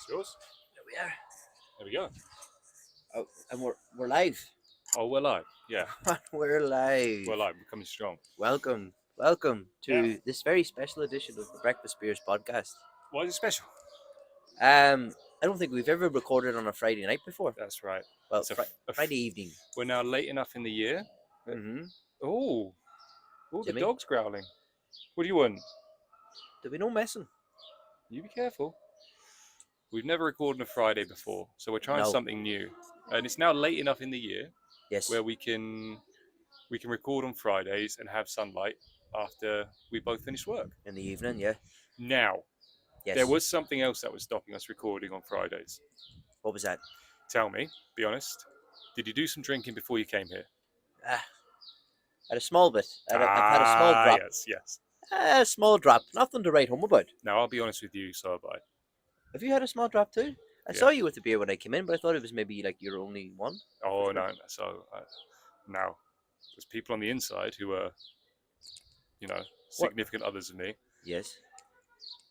Yours? There we are. There we go. Oh, and we're live. Oh, we're live. Yeah, We're live. we're live. We're coming strong. Welcome to this very special edition of the Breakfast Beers podcast. Why is it special? I don't think we've ever recorded on a Friday night before. That's right. Well, It's Friday evening. We're now late enough in the year. Mm-hmm. Oh, the Jimmy? dog's growling. What do you want? There'll be no messing. You be careful. We've never recorded on a Friday before, so we're trying No. something new. And it's now late enough in the year Yes. where we can record on Fridays and have sunlight after we both finish work. In the evening, yeah. Now, Yes. there was something else that was stopping us recording on Fridays. What was that? Tell me, be honest. Did you do some drinking before you came here? I had a small bit. I've had a small drop. Yes. A small drop. Nothing to write home about. Now, I'll be honest with you, so have I. Have you had a small drop too? I Yeah. saw you with the beer when I came in, but I thought it was maybe like your only one. Oh, no. So, now, there's people on the inside who are, significant others of me. Yes.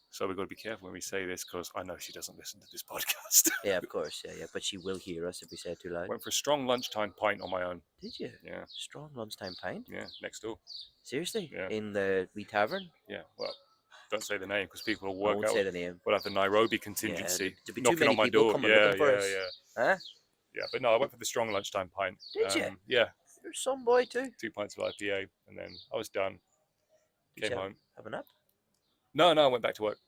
So we've got to be careful when we say this because I know she doesn't listen to this podcast. Yeah, of course. Yeah. But she will hear us if we say it too loud. Went for a strong lunchtime pint on my own. Did you? Yeah. Strong lunchtime pint? Yeah, next door. Seriously? Yeah. In the wee tavern? Yeah, well, don't say the name because people will I work won't out. say the name. We'll have the Nairobi contingency there'd be too knocking many on my people door. coming looking for us. Huh? Yeah, but no, I went for the strong lunchtime pint. Did you? Yeah, You're some boy too. 2 pints of IPA, and then I was done. Did Came you home. have a nap? No, I went back to work.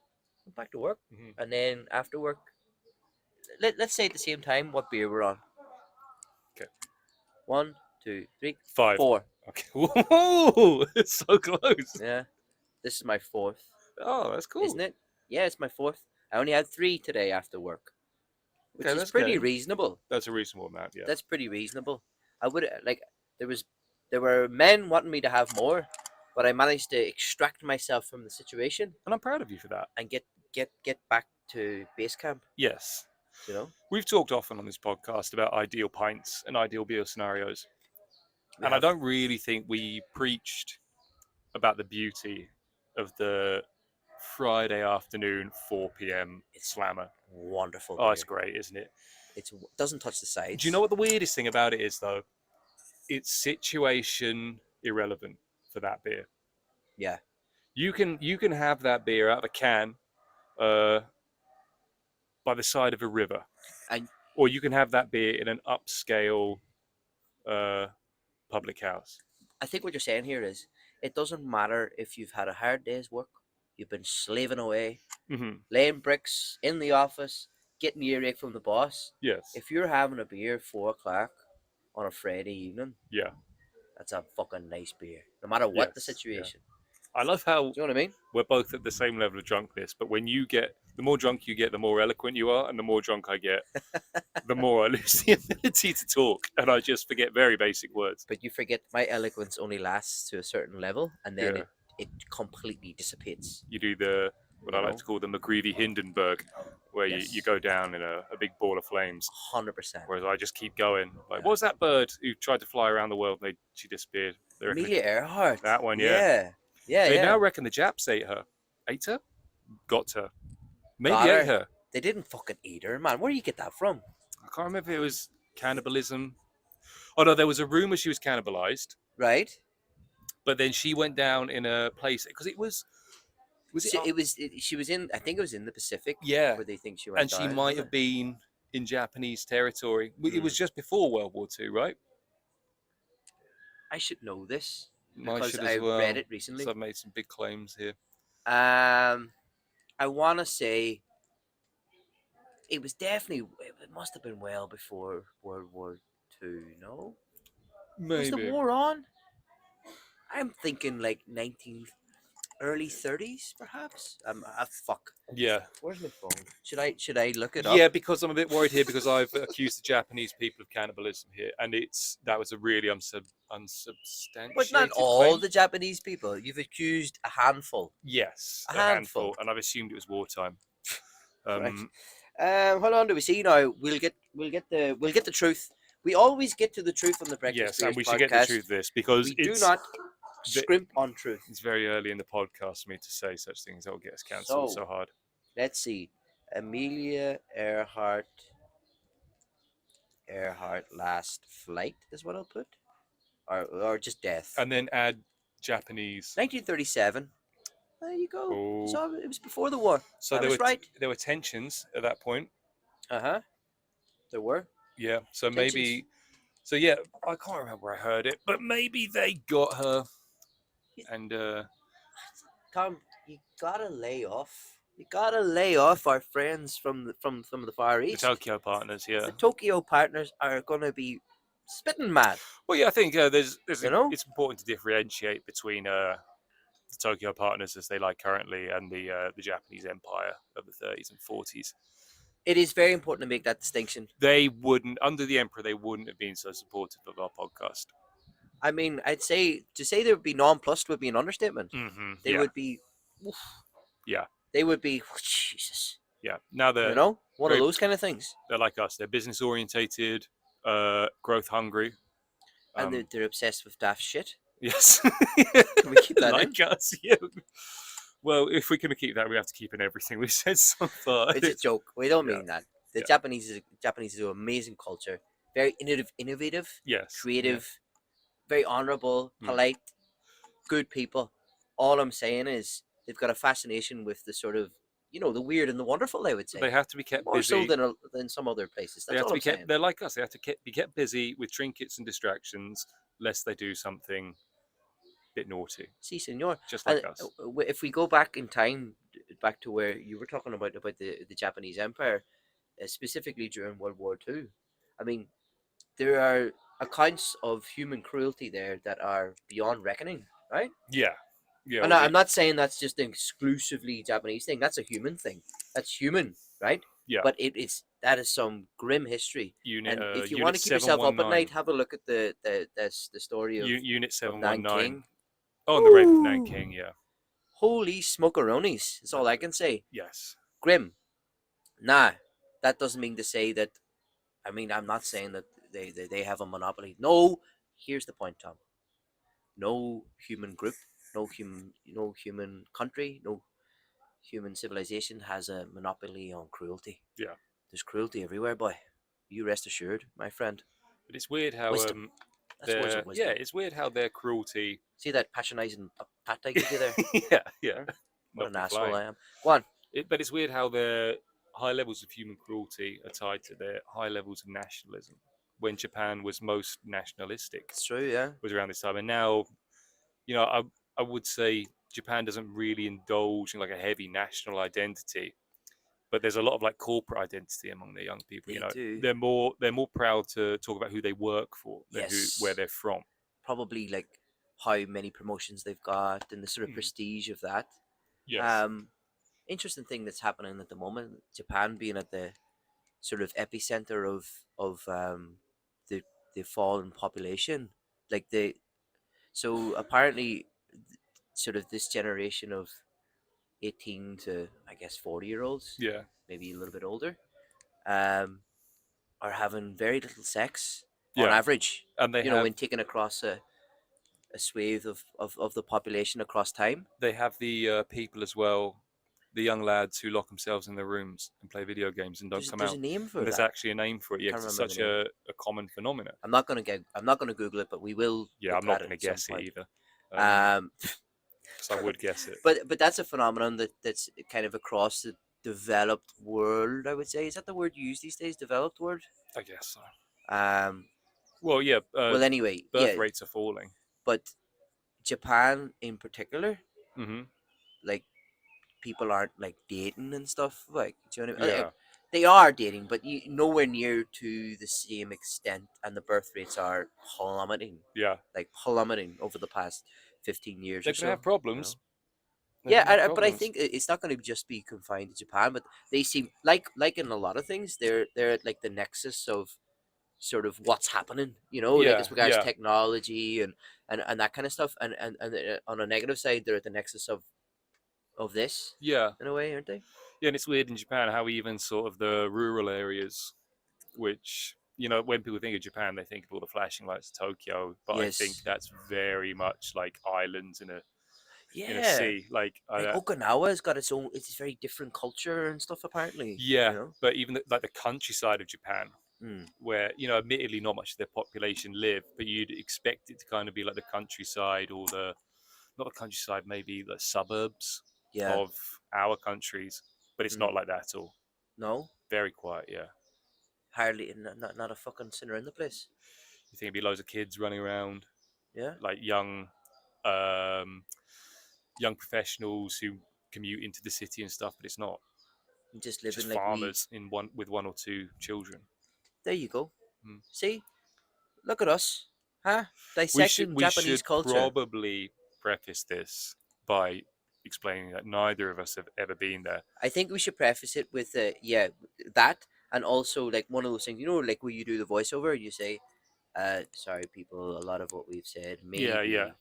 Went back to work. Mhm. And then after work, let's say at the same time what beer we're on. Okay. 1, 2, 3, 5. 4. Okay. Whoa, it's so close. Yeah. This is my 4th. Oh, that's cool. Isn't it? Yeah, it's my 4th. I only had 3 today after work. Which Okay, is that's pretty good. reasonable. That's a reasonable amount, yeah. That's pretty reasonable. I would there were men wanting me to have more, but I managed to extract myself from the situation And I'm proud of you for that. and get back to base camp. Yes. You know, We've talked often on this podcast about ideal pints and ideal beer scenarios. We And I have. don't really think we preached about the beauty of the Friday afternoon 4 p.m. slammer. Wonderful. Oh, beer. it's great, isn't it? It doesn't touch the sides. Do you know what the weirdest thing about it is, though? It's situation irrelevant for that beer. Yeah. You can have that beer out of a can by the side of a river. Or you can have that beer in an upscale public house. I think what you're saying here is it doesn't matter if you've had a hard day's work, you've been slaving away, Mm-hmm. laying bricks in the office, getting earache from the boss. Yes. If you're having a beer at 4 o'clock on a Friday evening, Yeah. that's a fucking nice beer, no matter what the Yes, situation. I love how Do you know what I mean? we're both at the same level of drunkenness, but when the more drunk you get, the more eloquent you are, and the more drunk I get, the more I lose the ability to talk, and I just forget very basic words. But you forget my eloquence only lasts to a certain level, and then Yeah. it completely dissipates. You do what I like to call the McGreevy Hindenburg, where Yes. you go down in a big ball of flames, 100%. whereas I just keep going. Like, Yeah. what was that bird who tried to fly around the world and she disappeared? They reckon Amelia Earhart. that one, yeah. Yeah. They now reckon the Japs ate her. Ate her? Got her. Maybe Got ate her. her. They didn't fucking eat her, man. Where do you get that from? I can't remember if it was cannibalism. Oh no, there was a rumor she was cannibalized, Right? but then she went down in a place because it was She was in. I think it was in the Pacific. Yeah. Where they think she went and she down, might wasn't have it? been in Japanese territory. It was just before World War II, right? I should know this I because should I as well. read it recently. So I've made some big claims here. I want to say it was definitely. It must have been well before World War II. No, was Maybe. the war on? I'm thinking like early 30s, perhaps. Fuck. Yeah. Where's my phone? Should I look it up? Yeah, because I'm a bit worried here because I've accused the Japanese people of cannibalism here, and that was a really unsubstantiated. But not all claim. the Japanese people. You've accused a handful. Yes, A a handful, handful. and I've assumed it was wartime. Right. Hold on, do we see now? We'll get the truth. We always get to the truth on the Breakfast Yes, Beers and we should podcast. get the truth of this because We do not scrimp on truth. It's very early in the podcast for me to say such things that will get us cancelled so hard. Let's see. Amelia Earhart last flight is what I'll put, or just death. And then add Japanese. 1937. There you go. Oh, So it was before the war. so I was right. there were tensions at that point. Uh huh. There were Yeah, so tensions. maybe so yeah, I can't remember where I heard it, but maybe they got her and Tom, you gotta lay off. You gotta lay off our friends from some of the Far the East. Tokyo partners. Yeah. The Tokyo partners are gonna be spitting mad. Well, yeah, I think You know, it's important to differentiate between the Tokyo partners as they lie currently and the Japanese Empire of the 30s and 40s. it is very important to make that distinction. They wouldn't under the emperor. They wouldn't have been so supportive of our podcast. I mean, I'd say to say they would be nonplussed would be an understatement. They Yeah, would be, oof, yeah, they would be, Jesus, yeah. Now you know, one of very those kind of things. they're like us. They're business orientated, growth hungry. And they're obsessed with daft shit. Yes, Can we keep that in? like us. Yeah. Well, if we're going to keep that, we have to keep in everything we've said so far. It's a joke. We don't Yeah. mean that. The Yeah. Japanese is an amazing culture. Very innovative, Yes. creative, very honorable, Mm. polite, good people. All I'm saying is they've got a fascination with the sort of, the weird and the wonderful. I would say They have to be kept more busy. so than some other places. They That's have all to I'm be kept. saying. They're like us. They have to be kept busy with trinkets and distractions, lest they do something a bit naughty, Si, senor. just And like us. if we go back in time, back to where you were talking about the Japanese Empire, specifically during World War II, I mean, there are accounts of human cruelty there that are beyond reckoning, right? Yeah. Yeah. And Well, I'm not saying that's just an exclusively Japanese thing. That's a human thing. That's human, right? yeah. But that is some grim history. Unit And if you want Unit to keep yourself up at 719. night, have a look at the story Unit of 719. Nanking. Oh, and the Rape of Ooh. Nanking. Yeah. Holy smokeronis! That's all I can say. Yes. Grim. Nah, that doesn't mean to say that. I mean, I'm not saying that they have a monopoly. No, here's the point, Tom. No human group, no human country, no human civilization has a monopoly on cruelty. Yeah. There's cruelty everywhere, boy. You rest assured, my friend. But it's weird how Wisdom. That's words of wisdom. it's weird how their cruelty. See that patronizing pat I give you there? Yeah. Yeah. Huh? What Not an be asshole flying. I am. Go on. But it's weird how their high levels of human cruelty are tied to their high levels of nationalism. When Japan was most nationalistic, It's true, yeah. was around this time, and now, I would say Japan doesn't really indulge in like a heavy national identity, but there's a lot of like corporate identity among their young people. They do. They're more proud to talk about who they work for than where they're from. Probably like how many promotions they've got and the sort of prestige of that. Yes. Interesting thing that's happening at the moment. Japan being at the sort of epicenter of the the fall in population. So apparently, sort of this generation of 18 to I guess 40-year-olds, Yeah. maybe a little bit older, um, are having very little sex on Yeah. average. And they When taken across a swathe of the population across time. have the people as well, the young lads who lock themselves in their rooms and play video games and don't come There's out. a name for And there's that. actually a name for it. Yeah, Can't 'cause it's remember such the name. a common phenomenon. I'm not gonna Google it, but we will. Yeah, look I'm not at going to at some guess it point. either. Um, Because I would guess it. but that's a phenomenon that's kind of across the developed world. I would say, is that the word you use these days? Developed world. I guess so. Um. Well, yeah. Well, anyway, Birth yeah. rates are falling. But Japan in particular, Hmm. like people aren't like dating and stuff. Like, do you know what I mean? Yeah. They are dating, but nowhere near to the same extent, and the birth rates are plummeting. Yeah. Like plummeting over the past 15 years They're or going so. to have problems. Yeah, but I think it's not going to just be confined to Japan. But they seem like in a lot of things, they're at like the nexus of sort of what's happening. Like Yeah. as regards Yeah. technology and that kind of stuff. And on a negative side, they're at the nexus of this Yeah. in a way, aren't they? Yeah. And it's weird in Japan how even sort of the rural areas, which, when people think of Japan, they think of all the flashing lights of Tokyo. But I think Yes. that's very much like islands in a in a Yeah, sea. Like like Okinawa's got its own. It's a very different culture and stuff. Apparently, yeah, you know. but even like the countryside of Japan, Mm, where admittedly not much of their population live, but you'd expect it to kind of be like the countryside or the not the countryside, maybe the suburbs yeah. of our countries, but it's Mm, not like that at all. no, Very quiet, yeah. hardly. Not a fucking sinner in the place. You think it'd be loads of kids running around, Yeah, like um, young professionals who commute into the city and stuff, but it's not. just Just living like we. farmers in one with one or two children. There you go. Mm. See, look at us, huh? We should Dissecting we Japanese should culture. probably preface this by explaining that neither of us have ever been there. I think we should preface it with yeah, that, and also like one of those things, like where you do the voiceover, you say, sorry people, a lot of what we've said Yeah, yeah, maybe,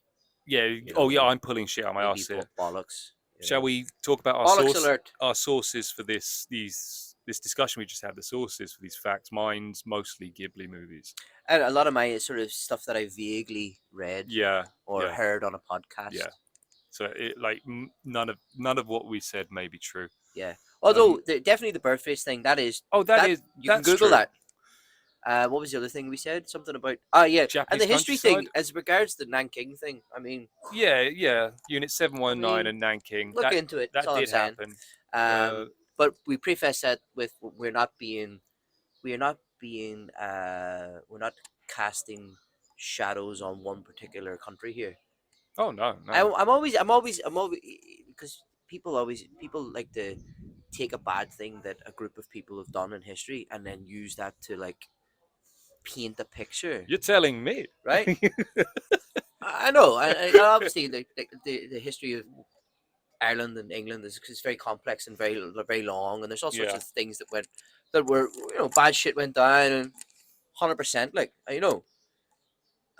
yeah. you Oh, yeah. know, I'm pulling shit out of my ass here. bollocks, Shall we talk about bollocks alert. our sources for this discussion we just had? The sources for these facts. Mine's mostly Ghibli movies. And a lot of my sort of stuff that I vaguely read Yeah, or yeah, heard on a podcast. yeah. So like none of what we said may be true. Yeah. Although Um, definitely the birthface thing, oh, that you can that's Google true. that. What was the other thing we said? Something about yeah, and Japanese the history thing countryside. as regards the Nanking thing. I mean, Yeah, yeah. Unit 719 and Nanking. look into it. That's That all I'm did saying. happen. Uh, But we preface that with we're not casting shadows on one particular country here. oh no, I, no. I'm always because people like to take a bad thing that a group of people have done in history and then use that to like paint a picture, You're telling me. right? I know. I obviously the history of Ireland and England is very complex and very long, and there's all sorts Yeah. of things that were bad shit went down and 100% like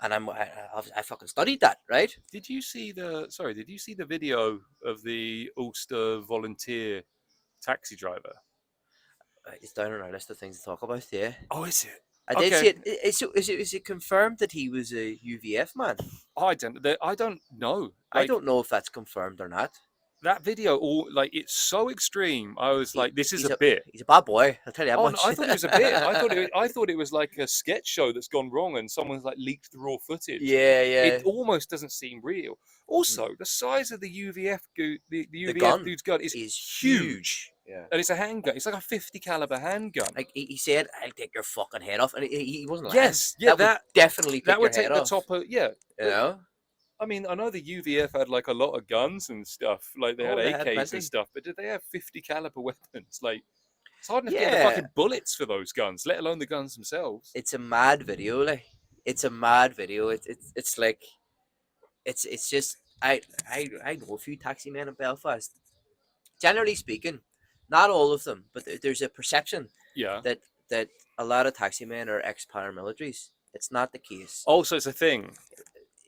and I fucking studied that, right? Did you see Did you see the video of the Ulster volunteer taxi driver? It's down on our list of things to talk about. Yeah, Oh, is it? I did see Okay. it. Is it confirmed that he was a UVF man? I don't know. I Like don't know if that's confirmed or not. that video, all like it's so extreme. I was like, this is He's a a bit. he's a bad boy. I'll tell you that Oh no, much. I thought it was a bit. I thought it was like a sketch show that's gone wrong and someone's like leaked the raw footage. Yeah, yeah. It almost doesn't seem real. Also, the size of the the The UVF gun dude's gun is is huge, Yeah. and it's a handgun. It's like a 50 caliber handgun. Like he said, "I'll take your fucking head off," and he wasn't lying. Yes, yeah, That would definitely take that your would head take the off. top of yeah. You But know? I mean, I know the UVF had like a lot of guns and stuff. Like they had Oh, they had AKs plenty. and stuff, but did they have 50 caliber weapons? Like it's hard enough to get the Yeah. fucking bullets for those guns, let alone the guns themselves. It's a mad video, like it's a mad video. It's like it's just I know a few taxi men in Belfast. Generally speaking, not all of them, but there's a perception Yeah. that that a lot of taxi men are ex paramilitaries. It's not the case. Also, it's a thing,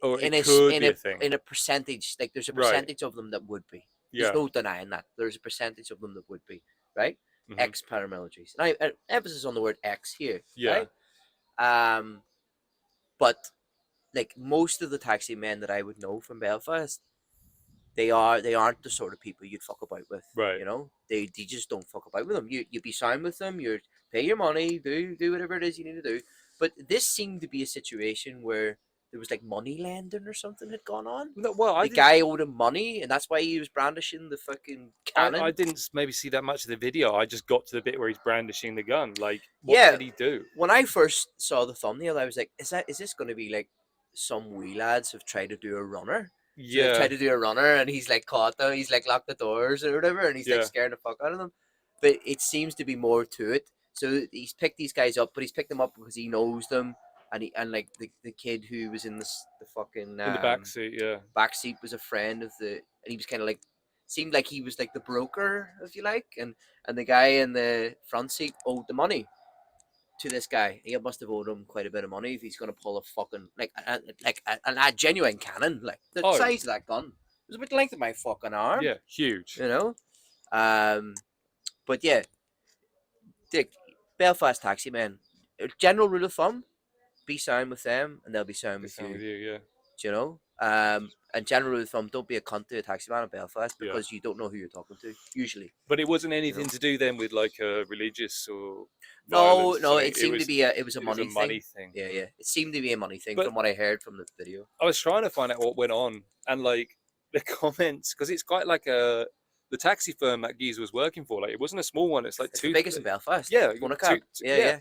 or In it a could be a thing. in a percentage, like there's a Right. percentage of them that would be. There's Yeah. no denying that. There's a percentage of them that would be, right? Mhm. Ex paramilitaries. And I emphasis on the word ex here, Yeah. right? But like most of the taxi men that I would know from Belfast, they aren't the sort of people you'd fuck about with. Right. You know, they just don't fuck about with them. You be sound with them. You pay your money, do whatever it is you need to do. But this seemed to be a situation where there was like money lending or something had gone on. No, well, The guy owed him money, and that's why he was brandishing the fucking cannon. I didn't maybe see that much of the video. I just got to the bit where he's brandishing the gun. Like, what Yeah. did he do? When I first saw the thumbnail, I was like, is this going to be like some wee lads have tried to do a runner? So they've Yeah. tried to do a runner, and he's like caught them. He's like locked the doors or whatever, and he's Yeah. like scaring the fuck out of them. But it seems to be more to it. So he's picked these guys up, but he's picked them up because he knows them, and like the kid who was in the fucking In the back seat, yeah. back seat was a friend of the, and he was kind of like seemed like he was like the broker, if you like, and the guy in the front seat owed the money to this guy. He must have owed him quite a bit of money if he's gonna pull a fucking like a genuine cannon, like the Oh. size of that gun. It was about the length of my fucking arm. Yeah, huge. You know, but yeah, Dick, Belfast taxi men. General rule of thumb: be sound with them, and they'll be sound with Sound you. with you, yeah. Do you know? And general rule of thumb, don't be a cunt to a taxi man in Belfast Yeah. because you don't know who you're talking to, usually. But it wasn't anything know? to do then with like religious or No, violence or no, something. it seemed to be a It was a money money thing. thing. Yeah, yeah. It seemed to be a money thing But from what I heard from the video. I was trying to find out what went on, and like the comments, because it's quite like the taxi firm that Geezer was working for. Like it wasn't a small one. It's like It's the two. biggest in Belfast. Yeah, Monocab. Yeah, yeah. yeah.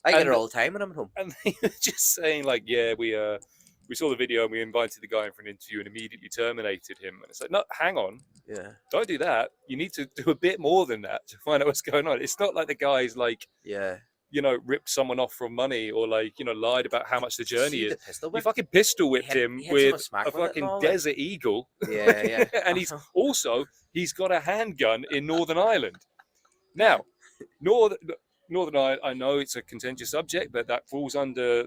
I get it And all the time when I'm at home. and they were just saying like, yeah, we saw the video and we invited the guy in for an interview and immediately terminated him. And it's like, no, hang on, Yeah, don't do that. You need to do a bit more than that to find out what's going on. It's not like the guy's like, yeah. ripped someone off for money or like, lied about how much the Did you journey see is. the pistol He whip? fucking pistol whipped He him hit someone with smack a with it and fucking all, like. Desert Eagle. Yeah, yeah. And he's got a handgun in Northern Ireland. Now, Northern Ireland, I know it's a contentious subject, but that falls under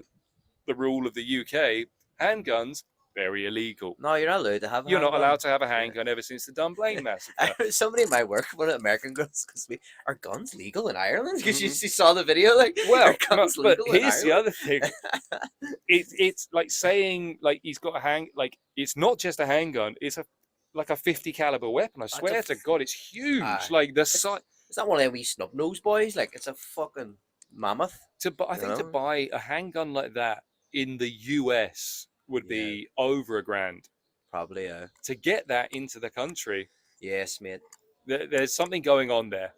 the rule of the UK. Handguns, very illegal. No, you're not allowed to have a You're not handgun. allowed to have a handgun ever since the Dunblane massacre. Somebody in my work, one of the American girls, goes to me, "Are guns legal in Ireland?" Because she saw the video, like, Well, "Are guns but legal in here's the Ireland?" other thing. It's like saying like he's got like it's not just a handgun. It's like a 50 caliber weapon. I swear to God, it's huge. Like the size. It's not one of them wee snub nose boys. Like, it's a fucking mammoth. I think to buy a handgun like that in the US would be over $1,000. Probably, yeah. To get that into the country, Yes, mate. there's something going on there.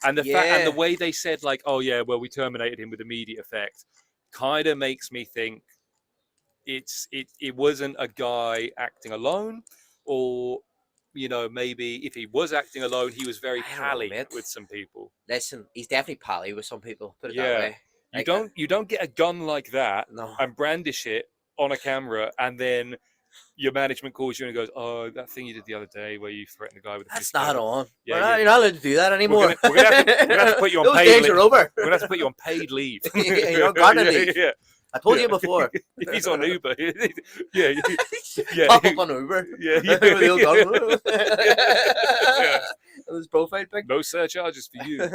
And the fact and the way they said like, oh yeah, well we terminated him with immediate effect, kind of makes me think it wasn't a guy acting alone, or maybe if he was acting alone, he was very pally with some people. Listen, he's definitely pally with some people. Put it that Yeah, way. you don't get a gun like that No. and brandish it on a camera, and then your management calls you and goes, "Oh, that thing you did the other day where you threatened a guy with a That's 50 not caliber." on. Yeah, You're not allowed to do that anymore. We're gonna have to put you on Those paid days leave. are over. We're gonna have to put you on paid leave. You're on garden leave. Yeah. I told you before. If he's on Uber, yeah. Pop up on Uber. Yeah. With the old gun. Yeah. His profile pic. No surcharges for you.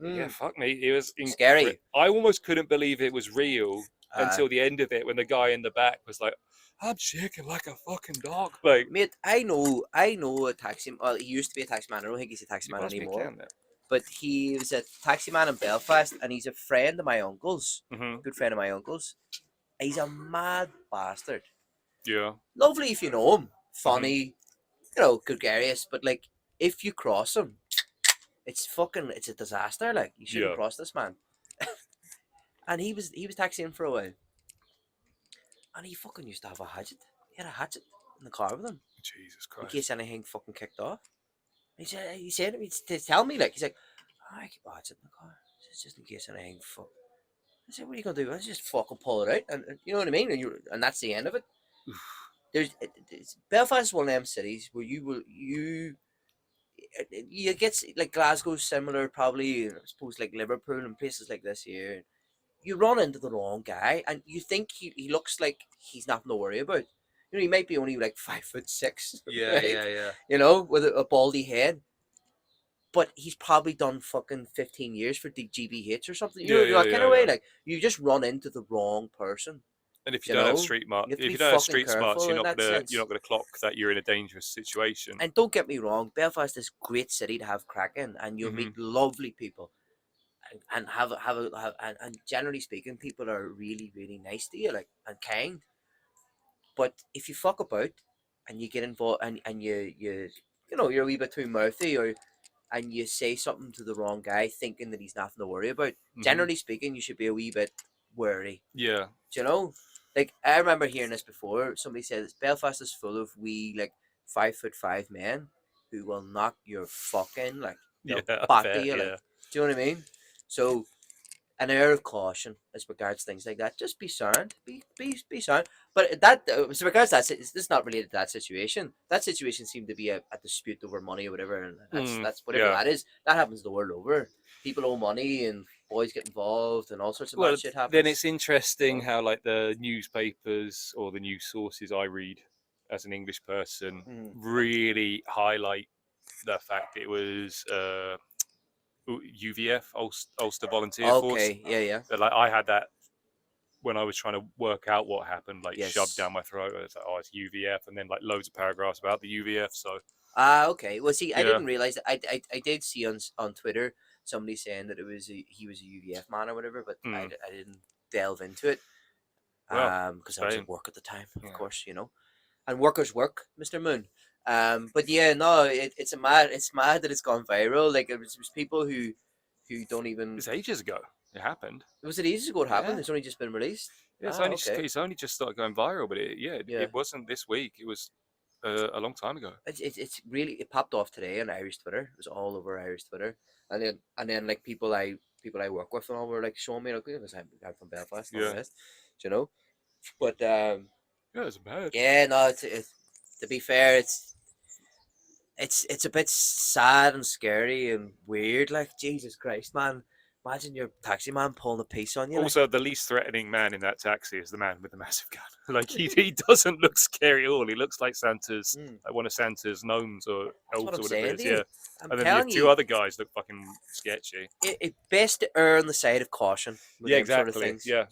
Yeah, fuck me. It was scary. I almost couldn't believe it was real until the end of it, when the guy in the back was like, "I'm shaking like a fucking dog." Like, mate, I know a taxi. Well, he used to be a taxi man. I don't think he's a taxi man anymore. But he was a taxi man in Belfast, and he's a friend of my uncle's. Good friend of my uncle's. He's a mad bastard. Yeah. Lovely if you know him. Funny, gregarious. But like, if you cross him, it's a disaster. Like, you shouldn't cross this man. And he was taxiing for a while, and he fucking used to have a hatchet. He had a hatchet in the car with him. Jesus Christ. In case anything fucking kicked off. He said to me, to tell me, like, he's like, I keep a hatchet in the car. It's just in case anything fuck. I said, what are you gonna do? I just fucking pull it out, and you know what I mean. And that's the end of it. Belfast is one of them cities where you get, like, Glasgow's similar, probably. I suppose, like Liverpool and places like this here. You run into the wrong guy, and you think he looks like he's nothing to worry about. He might be only like 5'6". Yeah, right? With a baldy head. But he's probably done fucking 15 years for GBH or something. That kind of way. Like, you just run into the wrong person. And if you don't have street smarts, you're not gonna clock that you're in a dangerous situation. And don't get me wrong, Belfast is a great city to have cracking, and you'll meet lovely people, and and generally speaking, people are really, really nice to you, like, and kind. But if you fuck about and you get involved, and you're a wee bit too mouthy, and you say something to the wrong guy thinking that he's nothing to worry about, generally speaking, you should be a wee bit wary. Yeah. Do you know? Like, I remember hearing this before. Somebody said Belfast is full of wee, like, 5'5" men who will knock your fucking, like, body you, like. Do you know what I mean? So, an air of caution as regards things like that. Just be sound. Be sound. But that, as regards that, this is not related to that situation. That situation seemed to be a dispute over money or whatever, and that's whatever that is. That happens the world over. People owe money, and boys get involved, and all sorts of bad shit happens. Then it's interesting how, like, the newspapers or the news sources I read as an English person really highlight the fact it was UVF, Ulster Volunteer Force. Okay, yeah. But, like, I had that when I was trying to work out what happened, like shoved Yes. down my throat. It's like, oh, it's UVF, and then like loads of paragraphs about the UVF. So Okay. Well, see, I yeah, didn't realize that. I did see on Twitter somebody saying that he was a UVF man or whatever, but mm. I didn't delve into it. Well, Because I was Spain. at work at the time, of Yeah. course, and workers work, Mr. Moon. But yeah, no, it's mad that it's gone viral. Like it was people who don't even. It's ages ago. It happened. Was it ages ago it happened? Yeah. It's only just been released. Yeah, Okay. it's only just started going viral, but Yeah. it wasn't this week. It was a long time ago. It's really it popped off today on Irish Twitter. It was all over Irish Twitter, and then like people I work with and all were like showing me like because I'm from Belfast, and all Yeah, the rest, you know. But yeah, it's bad. yeah, no, it's to be fair, it's a bit sad and scary and weird. Like Jesus Christ, man! Imagine your taxi man pulling a piece on you. Like, Also, the least threatening man in that taxi is the man with the massive gun. Like he doesn't look scary at all. He looks like Santa's like one of Santa's gnomes or that's what elves I'm or whatever saying it is. to you. Yeah, I'm and then the telling two you, other guys look fucking sketchy. it best to err on the side of caution with Yeah, them sort of exactly. things. Yeah.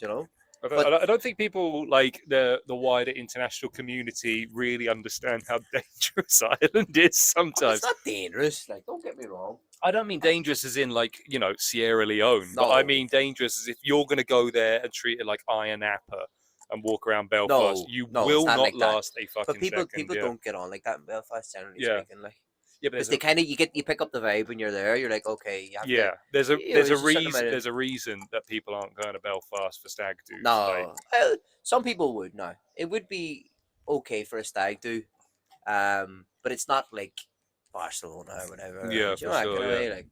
But I don't think people like the wider international community really understand how dangerous Ireland is it's sometimes. not dangerous. Like, don't get me wrong. I don't mean dangerous as in like, Sierra Leone, but I No. mean dangerous as if you're going to go there and treat it like Iron Appa and walk around Belfast. No, You no, it's will not not like that. last a But fucking people second. Yeah. don't get on like that in Belfast, generally Yeah. speaking. Like, Yeah, but because they kind of you pick up the vibe when you're there. You're like, okay, you have to. there's There's a certain amount of. there's a reason that people aren't going to Belfast for stag do's. Like, No, some people would. No, it would be okay for a stag do, but it's not like Barcelona or whatever. yeah, You for know that sure. kind of Yeah. way. Like,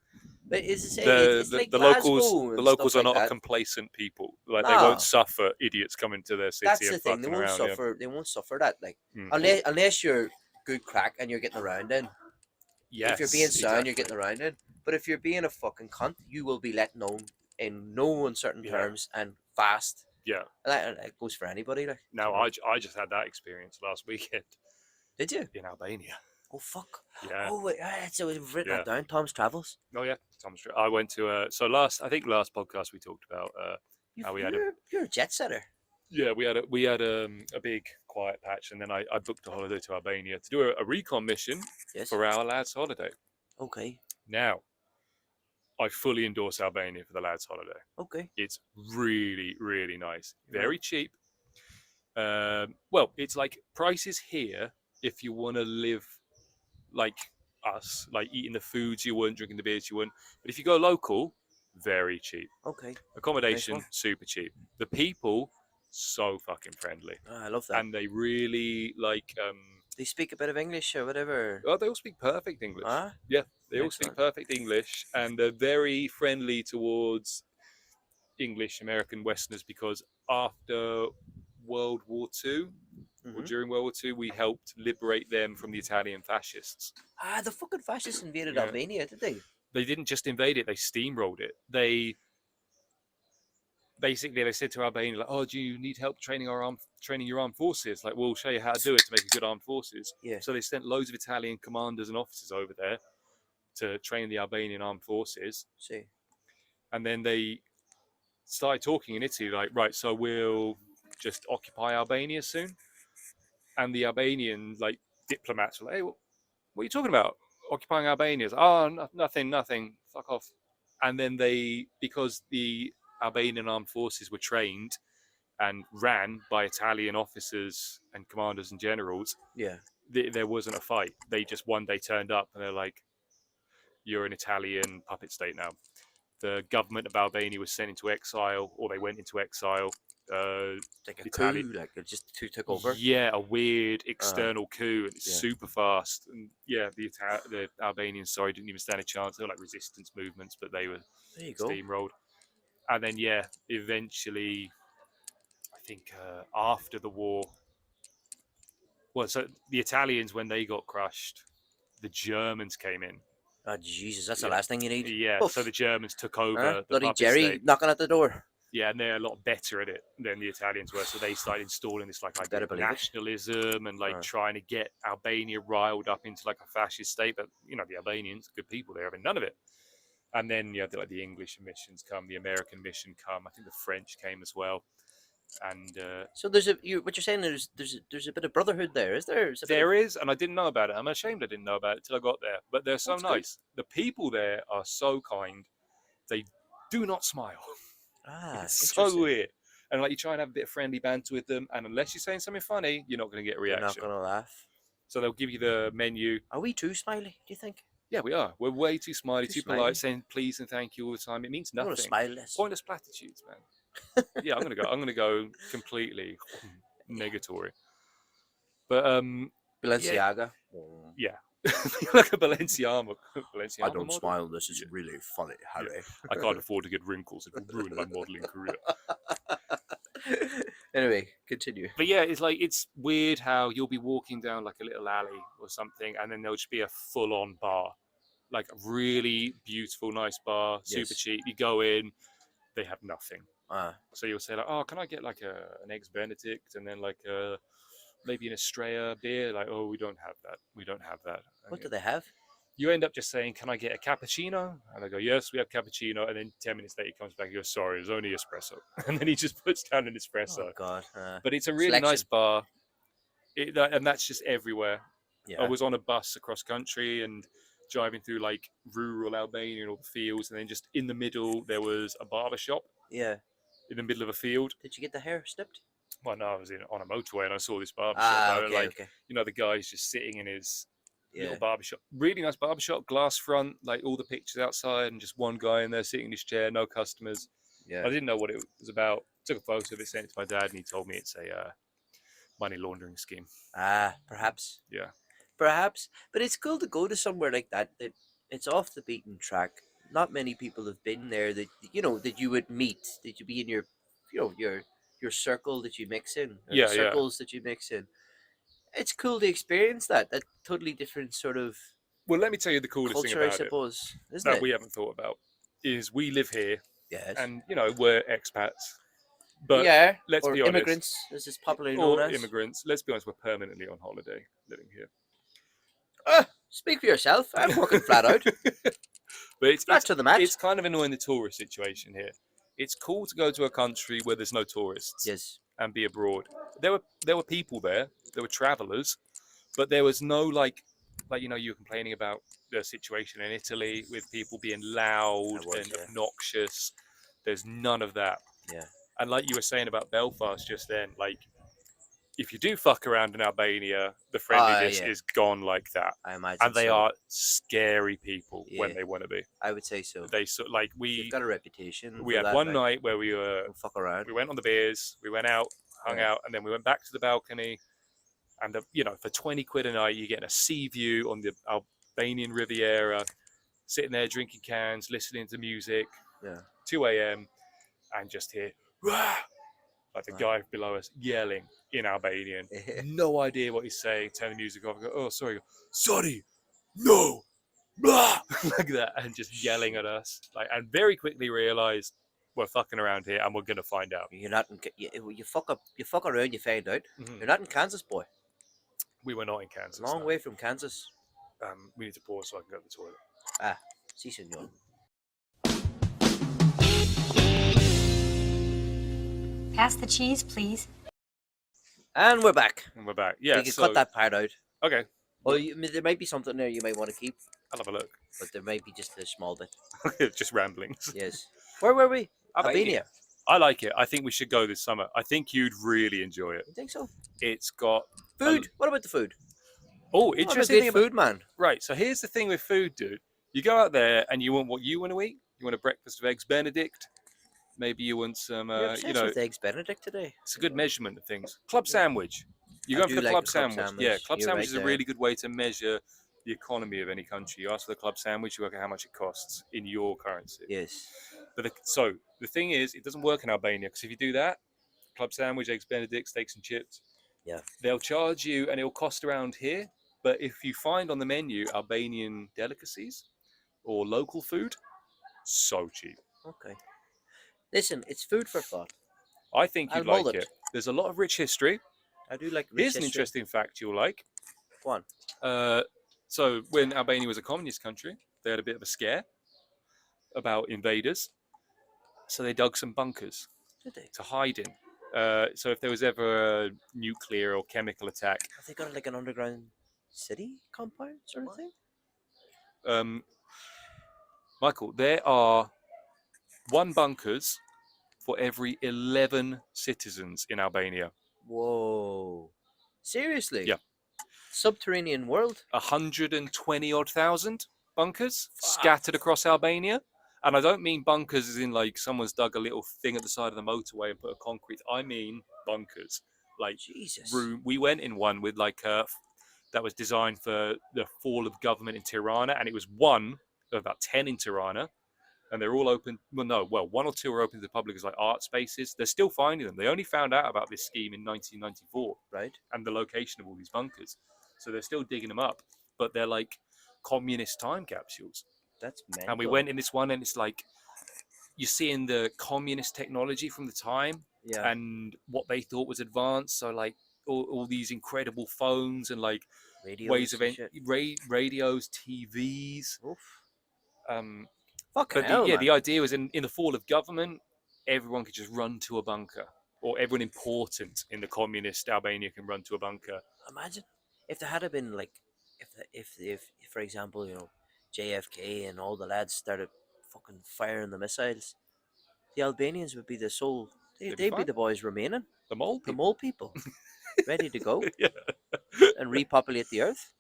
but it's like The Glasgow and locals stuff are like not a that. complacent people. Like they won't No, suffer idiots coming to their city that's and the thing. They fucking won't around. Yeah. suffer. They won't suffer that. Like, Mm. unless you're good crack and you're getting around in. Yes. If you're being sound, exactly. you're getting around it. But if you're being a fucking cunt, you will be let known in no uncertain terms and fast. Yeah. And that goes for anybody. Like, Now I just had that experience last weekend. Did you? In Albania. Oh fuck. Yeah. Oh wait, so we've written that down. Tom's travels. Oh yeah, Tom's. I went to last podcast we talked about how we had you're a jet setter. Yeah, we had a big quiet patch, and then I booked a holiday to Albania to do a recon mission for our lads' holiday. Okay. Now, I fully endorse Albania for the lads' holiday. Okay. It's really, really nice. Very cheap. Well, it's like prices here if you want to live like us, like eating the foods you want, drinking the beers you want. But if you go local, very cheap. Okay. Accommodation, Nice super cheap. The people, so fucking friendly. Oh, I love that. And they really like. They speak a bit of English or whatever. Oh, they all speak perfect English. Ah? Yeah, they all speak perfect English, and they're very friendly towards English, American, Westerners, because after World War II, or during World War II, we helped liberate them from the Italian fascists. The fucking fascists invaded Albania, did they? They didn't just invade it; they steamrolled it. They said to Albania, like, "Oh, do you need help training your armed forces? Like, we'll show you how to do it to make a good armed forces." Yeah. So they sent loads of Italian commanders and officers over there to train the Albanian armed forces. See. And then they started talking in Italy, like, right, so we'll just occupy Albania soon. And the Albanian diplomats were like, "Hey, what are you talking about? Occupying Albania?" Oh, nothing. Fuck off. And then because the Albanian armed forces were trained and ran by Italian officers and commanders and generals, there wasn't a fight. They just one day turned up and they're like, "You're an Italian puppet state now." The government of Albania was sent into exile, or they went into exile. Like a coup, like it just took over. Yeah, a weird external coup, and it's super fast. And yeah, the Albanians, didn't even stand a chance. They were like resistance movements, but they were steamrolled. And then eventually, I think after the war, well, so the Italians, when they got crushed, the Germans came in. Oh Jesus, that's the last thing you need. Yeah, so the Germans took over the bloody puppet Jerry state. knocking at the door. Yeah, and they're a lot better at it than the Italians were. So they started installing this idea of nationalism and trying to get Albania riled up into a fascist state. But the Albanians, good people, they're having none of it. And then you had the English missions come, the American mission come. I think the French came as well. And So there's what you're saying there's a bit of brotherhood there, is there? there is, and I didn't know about it. I'm ashamed I didn't know about it till I got there. But they're so That's good. nice. The people there are so kind. They do not smile. It's so Interesting. weird. And like you try and have a bit of friendly banter with them, and unless you're saying something funny, you're not going to get a They're not reaction. gonna laugh. So they'll give you the menu. Are we too smiley? Do you think? Yeah, we are. We're way too smiley, Too too smiley. polite, saying please and thank you all the time. It means I'm gonna nothing. smile less. Pointless platitudes, man. Yeah, I'm gonna go completely negatory. But Balenciaga. yeah. Like a Balenciaga I don't model. smile. This is Yeah. really funny, Harry. I can't afford to get wrinkles. It will ruin my modeling career. Anyway, continue. But yeah, it's like it's weird how you'll be walking down like a little alley or something, and then there'll just be a full-on bar, like a really beautiful, nice bar, super Yes. cheap. You go in, they have nothing. Ah, So you'll say like, "Oh, can I get like an eggs Benedict and then like maybe an Estrella beer?" Like, "Oh, we don't have that. We don't have that." And what do they have? you end up just saying, "Can I get a cappuccino?" And they go, "Yes, we have cappuccino." And then 10 minutes later, he comes back and goes, "Sorry, it's only espresso." And then he just puts down an espresso. Oh God. But it's a really nice Selection. bar, and that's just everywhere. I Yeah. was on a bus across country and driving through like rural Albania and all the fields, and then just in the middle there was a barber shop Yeah. in the middle of a field. Did you get the hair snipped? Well, no, I was on a motorway and I saw this barber shop. Ah, okay, Like, okay. you know, the guy's just sitting in his little Yeah. barber shop. Really nice barber shop, glass front, like all the pictures outside, and just one guy in there sitting in his chair, no customers. I Yeah. didn't know what it was about. Took a photo of it, sent it to my dad, and he told me it's a money laundering scheme. Perhaps. Yeah. Perhaps. But it's cool to go to somewhere like that. That it's off the beaten track. Not many people have been there that that you would meet. That you be in your circle that you mix in, or Yeah, the yeah. circles that you mix in. It's cool to experience that totally different sort of Well, let me tell you the coolest thing culture, I about it suppose, isn't that it? we haven't thought about is we live here, Yes. and you know we're expats, but Yeah. let's Or be honest, immigrants, as it's popularly known or as. immigrants. Let's be honest, we're permanently on holiday living here. Speak for yourself. I'm working flat out. But it's Flat to the mat. it's kind of annoying the tourist situation here. It's cool to go to a country where there's no tourists Yes. and be abroad. There were people there, there were travelers, but there was no like you know you were complaining about the situation in Italy with people being loud and yeah. obnoxious. There's none of that. Yeah. And like you were saying about Belfast just then, like if you do fuck around in Albania, the friendliness yeah. is gone like that. I imagine. And they so. are scary people when Yeah. they want to be. I would say so. They like You've got a reputation. we for had that, one like, night where we fuck around. went on the beers, we went out, hung Yeah. out, and then we went back to the balcony. And you know, for 20 quid a night, you're getting a sea view on the Albanian Riviera, sitting there drinking cans, listening to music, Yeah. 2 a.m. and just hear "Rah!" like the guy below us yelling in Albanian. No idea what he's saying. Turn the music off. I go, oh, sorry. Sorry. No. Blah. Like that, and just yelling at us. Like, and very quickly realised we're fucking around here, and we're gonna find out. You're not in. You fuck up. You fuck around. You find out. Mm-hmm. You're not in Kansas, boy. We were not in Kansas. Long way from Kansas. We need to pause so I can go to the toilet. Si, senor. Pass the cheese, please. And we're back. And we're back. Yeah. You can cut that part out. Okay. Well, there might be something there you might want to keep, I'll have a look. but there might be just a small bit. Just ramblings. Yes. Where were we? Albania. I like it. I think we should go this summer. I think you'd really enjoy it. You think so? It's got Food. What about the food? Oh, I'm a interesting good thing food man. Right. So here's the thing with food, dude. You go out there and you want what you want to eat. You want a breakfast of eggs Benedict. Maybe you want some, you know, with eggs Benedict today. It's a good measurement of things. Club sandwich. You go for the club sandwich. Yeah, club sandwich is a really good way to measure the economy of any country. You ask for the club sandwich, you work out how much it costs in your currency. Yes. But so the thing is, it doesn't work in Albania because if you do that, club sandwich, eggs Benedict, steaks and chips, yeah, they'll charge you and it'll cost around here. But if you find on the menu Albanian delicacies or local food, so cheap. Okay. Listen, it's food for thought. I think you'd like it. There's a lot of rich history. I do like rich Here's an interesting fact you'll like. Go on. So when Albania was a communist country, they had a bit of a scare about invaders. So they dug some bunkers Did they? to hide in. So if there was ever a nuclear or chemical attack, Have they got like an underground city compound sort of thing? Michael, there are 1 bunkers for every 11 citizens in Albania. Whoa. Seriously? Yeah. Subterranean world? 120 odd thousand bunkers Fuck. scattered across Albania. And I don't mean bunkers as in like someone's dug a little thing at the side of the motorway and put a concrete. I mean bunkers. Like Jesus. room. We went in one with like that was designed for the fall of government in Tirana, and it was one of about 10 in Tirana. And they're all open. Well, no, 1 or 2 are open to the public as like art spaces. They're still finding them. They only found out about this scheme in 1994, Right. and the location of all these bunkers. So they're still digging them up, but they're like communist time capsules. That's mental. And we went in this one, and it's like you're seeing the communist technology from the time Yeah. and what they thought was advanced. So like all these incredible phones and like Radios ways of and shit. radios, TVs. Oof. But Fucking hell, man. the idea was in the fall of government, everyone could just run to a bunker, or everyone important in the communist Albania can run to a bunker. Imagine if there had been like, if for example, you know, JFK and all the lads started fucking firing the missiles, the Albanians would be the sole. They'd be fine. the boys remaining, The mole the people. mole people, ready to go Yeah. and repopulate the earth.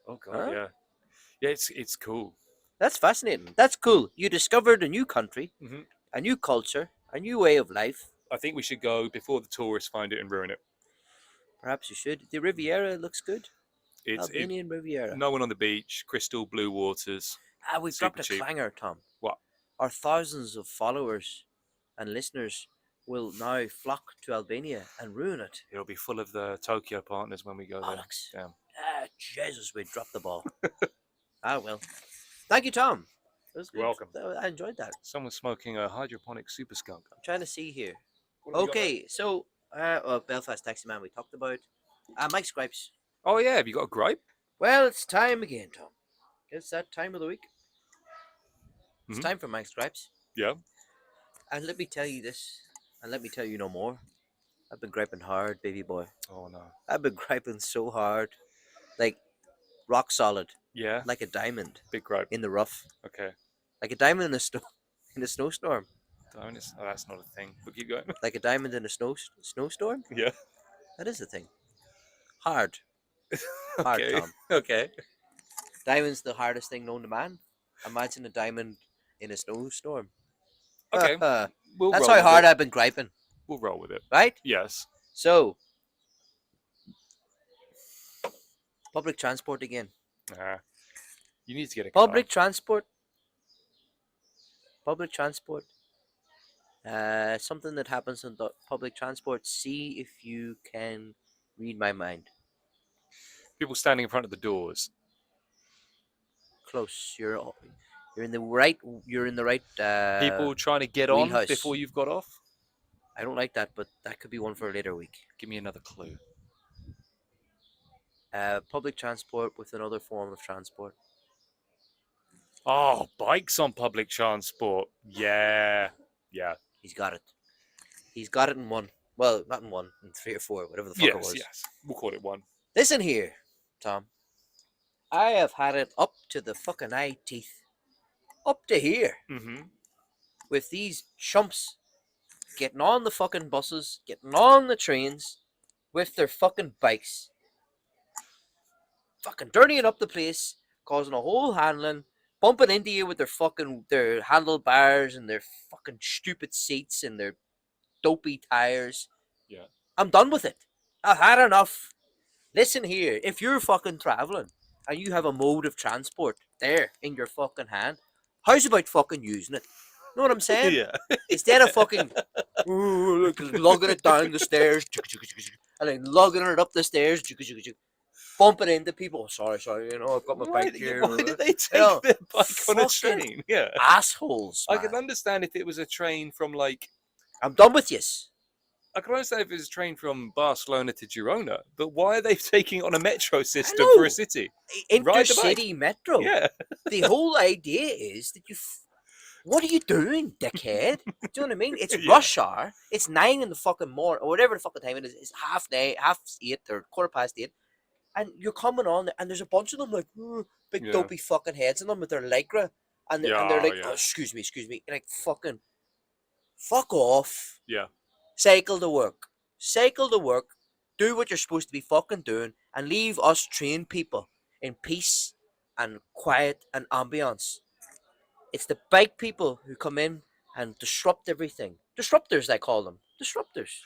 Oh god, Huh? yeah. Yeah, it's cool. That's fascinating. That's cool. You discovered a new country, hmm a new culture, a new way of life. I think we should go before the tourists find it and ruin it. Perhaps you should. The Riviera looks good. It's Albanian Riviera. no one on the beach, crystal blue waters. We've super dropped a cheap. clanger, Tom. What? Our thousands of followers and listeners will now flock to Albania and ruin it. It'll be full of the Tokyo partners when we go there. Bollocks. Damn. Jesus, we dropped the ball. Well. Thank you, Tom. That was good. You're welcome. I enjoyed that. Someone's smoking a hydroponic super skunk. I'm trying to see here. What have we got there? Okay, so Belfast Taxi Man we talked about. Mike Scripes. Oh yeah, have you got a gripe? Well, it's time again, Tom. It's that time of the week. It's Mhm. time for Mike Scripes. Yeah. And let me tell you this, and let me tell you no more. I've been griping hard, baby boy. Oh no. I've been griping so hard. Like, rock solid. Yeah. Like a diamond Big gripe. in the rough. Okay. Like a diamond in a snowstorm. Oh, that's not a thing. But keep going. Like a diamond in a snowstorm? Yeah. That is a thing. Hard. Hard, Okay. Tom. Okay. Diamond's the hardest thing known to man. Imagine a diamond in a snowstorm. Okay. That's We'll roll how with hard it. I've been griping. We'll roll with it. Right? Yes. So, public transport again. You need to get a car. Public transport. Public transport. Something that happens on public transport. See if you can read my mind. People standing in front of the doors. Close. You're in the right. You're in the right. People trying to get on wheelhouse. before you've got off. I don't like that, but that could be one for a later week. Give me another clue. Public transport with another form of transport. Oh, bikes on public transport. Yeah. Yeah. He's got it. He's got it in one. Well, not in one, in 3 or 4, whatever the fuck it was. Yes. We'll call it one. Listen here, Tom. I have had it up to the fucking eye teeth. Up to here. Mm-hmm. With these chumps getting on the fucking buses, getting on the trains with their fucking bikes. Fucking dirtying up the place, causing a whole handling, bumping into you with their handlebars and their fucking stupid seats and their dopey tires. Yeah. I'm done with it. I've had enough. Listen here, if you're fucking traveling and you have a mode of transport there in your fucking hand, how's about fucking using it? Know what I'm saying? Yeah. Instead of fucking lugging it down the stairs and then lugging it up the stairs, bumping into people. Oh, sorry, you know, I've got my bike here. Why did they take know, their bike on a fucking train? Yeah. Assholes, I man. can understand if it was a train from like. I'm done with yous. I can understand if it was a train from Barcelona to Girona, but why are they taking it on a metro system know. for a city? Ride the bike. Intercity metro. Yeah. The whole idea is that you What are you doing, dickhead? Do you know what I mean? It's Yeah. rush hour. It's 9 in the fucking morning, or whatever the fucking time it is. It's half 9, half 8, or 8:15, and you're coming on, and there's a bunch of them like big Yeah. dopey fucking heads in them with their lycra, and they're like, Yeah. oh, excuse me, You're like, fucking, fuck off. Yeah. Cycle to work. Cycle to work. Do what you're supposed to be fucking doing, and leave us trained people in peace and quiet and ambience. It's the bike people who come in and disrupt everything. Disruptors, I call them. Disruptors.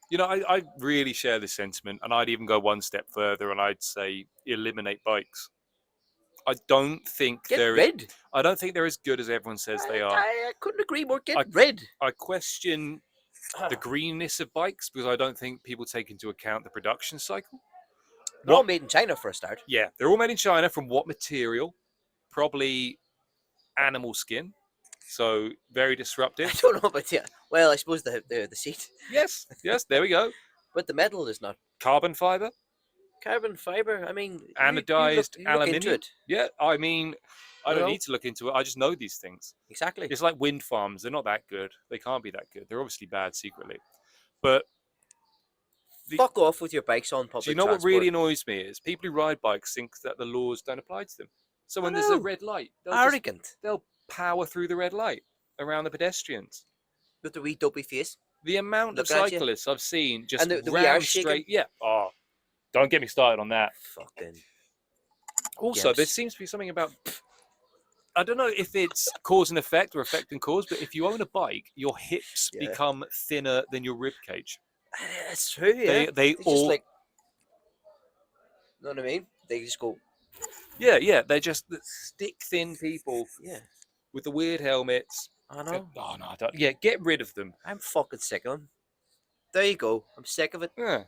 You know, I really share this sentiment, and I'd even go one step further, and I'd say eliminate bikes. I don't think Get they're rid. I don't think they're as good as everyone says they are. I couldn't agree more. Get rid. I question the greenness of bikes because I don't think people take into account the production cycle. They're all made in China for a start. Yeah, they're all made in China. From what material? Probably animal skin. So very I disruptive. don't know, but yeah. Well, I suppose the seat, Yes, there we go. but the metal is not Carbon fiber, carbon fiber. I mean, anodized you look into aluminium. it. Yeah, I mean, I You don't know? need to look into it. I just know these things. Exactly. It's like wind farms. They're not that good. They can't be that good. They're obviously bad secretly. But Fuck off with your bikes on public do you know transport. what really annoys me is people who ride bikes think that the laws don't apply to them. So when there's a know. red light, Arrogant they'll power through the red light around the pedestrians. with the wee dopey face. The amount of Looking at you. cyclists I've seen just And the wee arse round shaking. straight. Yeah. Oh, don't get me started on that. Fucking. Also, there Gimps. seems to be something about. I don't know if it's cause and effect or effect and cause, but if you own a bike, your hips Yeah. become thinner than your rib cage. That's true. Yeah. They It's all just like. You know what I mean? They just go. yeah. They're just the stick thin people Yeah. with the weird helmets. I know. Oh no, I don't. Yeah, get rid of them. I'm fucking sick of them. There you go. I'm sick of it. Yeah.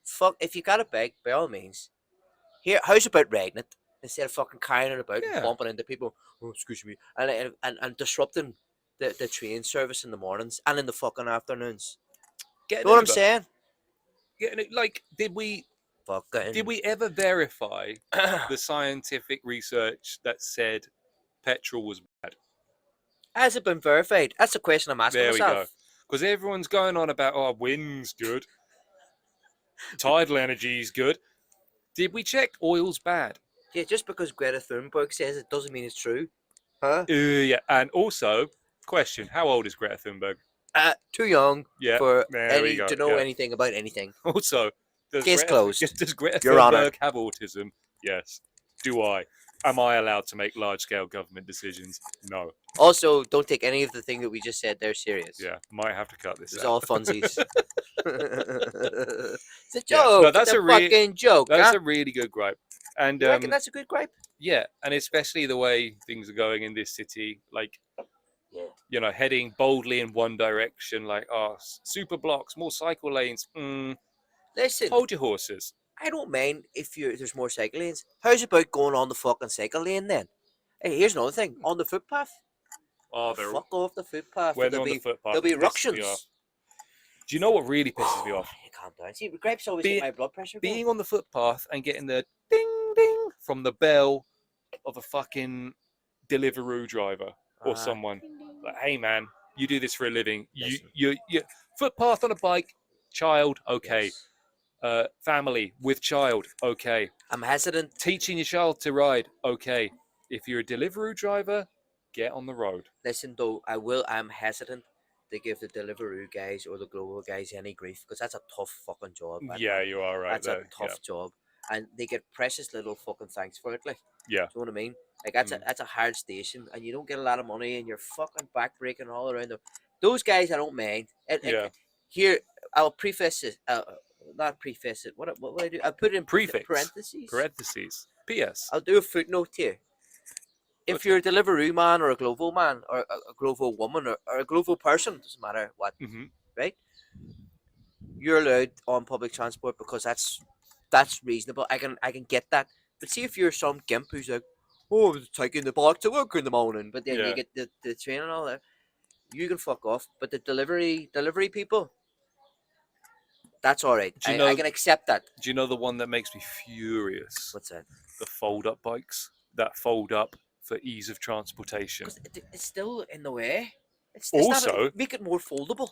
Fuck. If you got a bike, by all means. Here, how's about riding it instead of fucking carrying it about Yeah. and bumping into people? Oh, excuse me, and disrupting the train service in the mornings and in the fucking afternoons. Get You an know what I'm Uber. saying? Like, did we Fucking. ever verify the scientific research that said petrol was bad? Has it been verified? That's the question I'm asking There we go. myself. Because everyone's going on about, oh, wind's good, tidal energy's good. Did we check oil's bad? Yeah, just because Greta Thunberg says it doesn't mean it's true. Huh? Yeah. And also, question: how old is Greta Thunberg? Too young Yeah. for there we any go. to know yeah. anything about anything. Also, does Case closed. Does Greta Your Honor. Thunberg have autism? Yes. Do I? Am I allowed to make large-scale government decisions? No. Also, don't take any of the thing that we just said there serious. Yeah. Might have to cut this It's out. all funsies. It's a joke. Yeah. No, that's it's a a really- fucking joke. That's huh? a really good gripe. And You reckon that's a good gripe? yeah, and especially the way things are going in this city, like Yeah. you know, heading boldly in one direction, like super blocks, more cycle lanes. Listen, Hold your horses. I don't mind if there's more cycle lanes. How's about going on the fucking cycle lane then? Hey, here's another thing. On the footpath. Oh, they're Fuck off the footpath. when they're There'll on the be footpath. there'll be it pisses me ructions. off. Do you know what really pisses me off? You calm down. See, grapes always Be- get my blood pressure going. Being on the footpath and getting the ding ding from the bell of a fucking Deliveroo driver or someone. Like, hey man, you do this for a living. Listen. You footpath on a bike, child, okay. Yes. Family with child, okay. I'm hesitant. Teaching your child to ride, okay. If you're a Deliveroo driver, get on the road. Listen though, I'm hesitant to give the Deliveroo guys or the Global guys any grief because that's a tough fucking job. man. Yeah, you are right. That's there. a tough job, and they get precious little fucking thanks for it. Like, Yeah. do you know what I mean? Like that's a hard station, and you don't get a lot of money, and you're fucking backbreaking all around them. Those guys, I don't mind. Yeah. Here, I'll preface it. Not preface it. What would I do? I'll put it in Prefix. parentheses. Parentheses. P.S. I'll do a footnote here. If Okay. you're a Deliveroo man or a Glovo man or a Glovo woman or a Glovo person, doesn't matter what, Mm-hmm. right? You're allowed on public transport because that's reasonable. I can get that. But see if you're some gimp who's like, oh, I'm taking the bike to work in the morning, but then Yeah. you get the train and all that, you can fuck off. But the delivery people, that's all right. Do you I know- can accept that. Do you know the one that makes me furious? What's that? The fold-up bikes that fold up for ease of transportation. Because it's still in the way. It's Also, make it more foldable.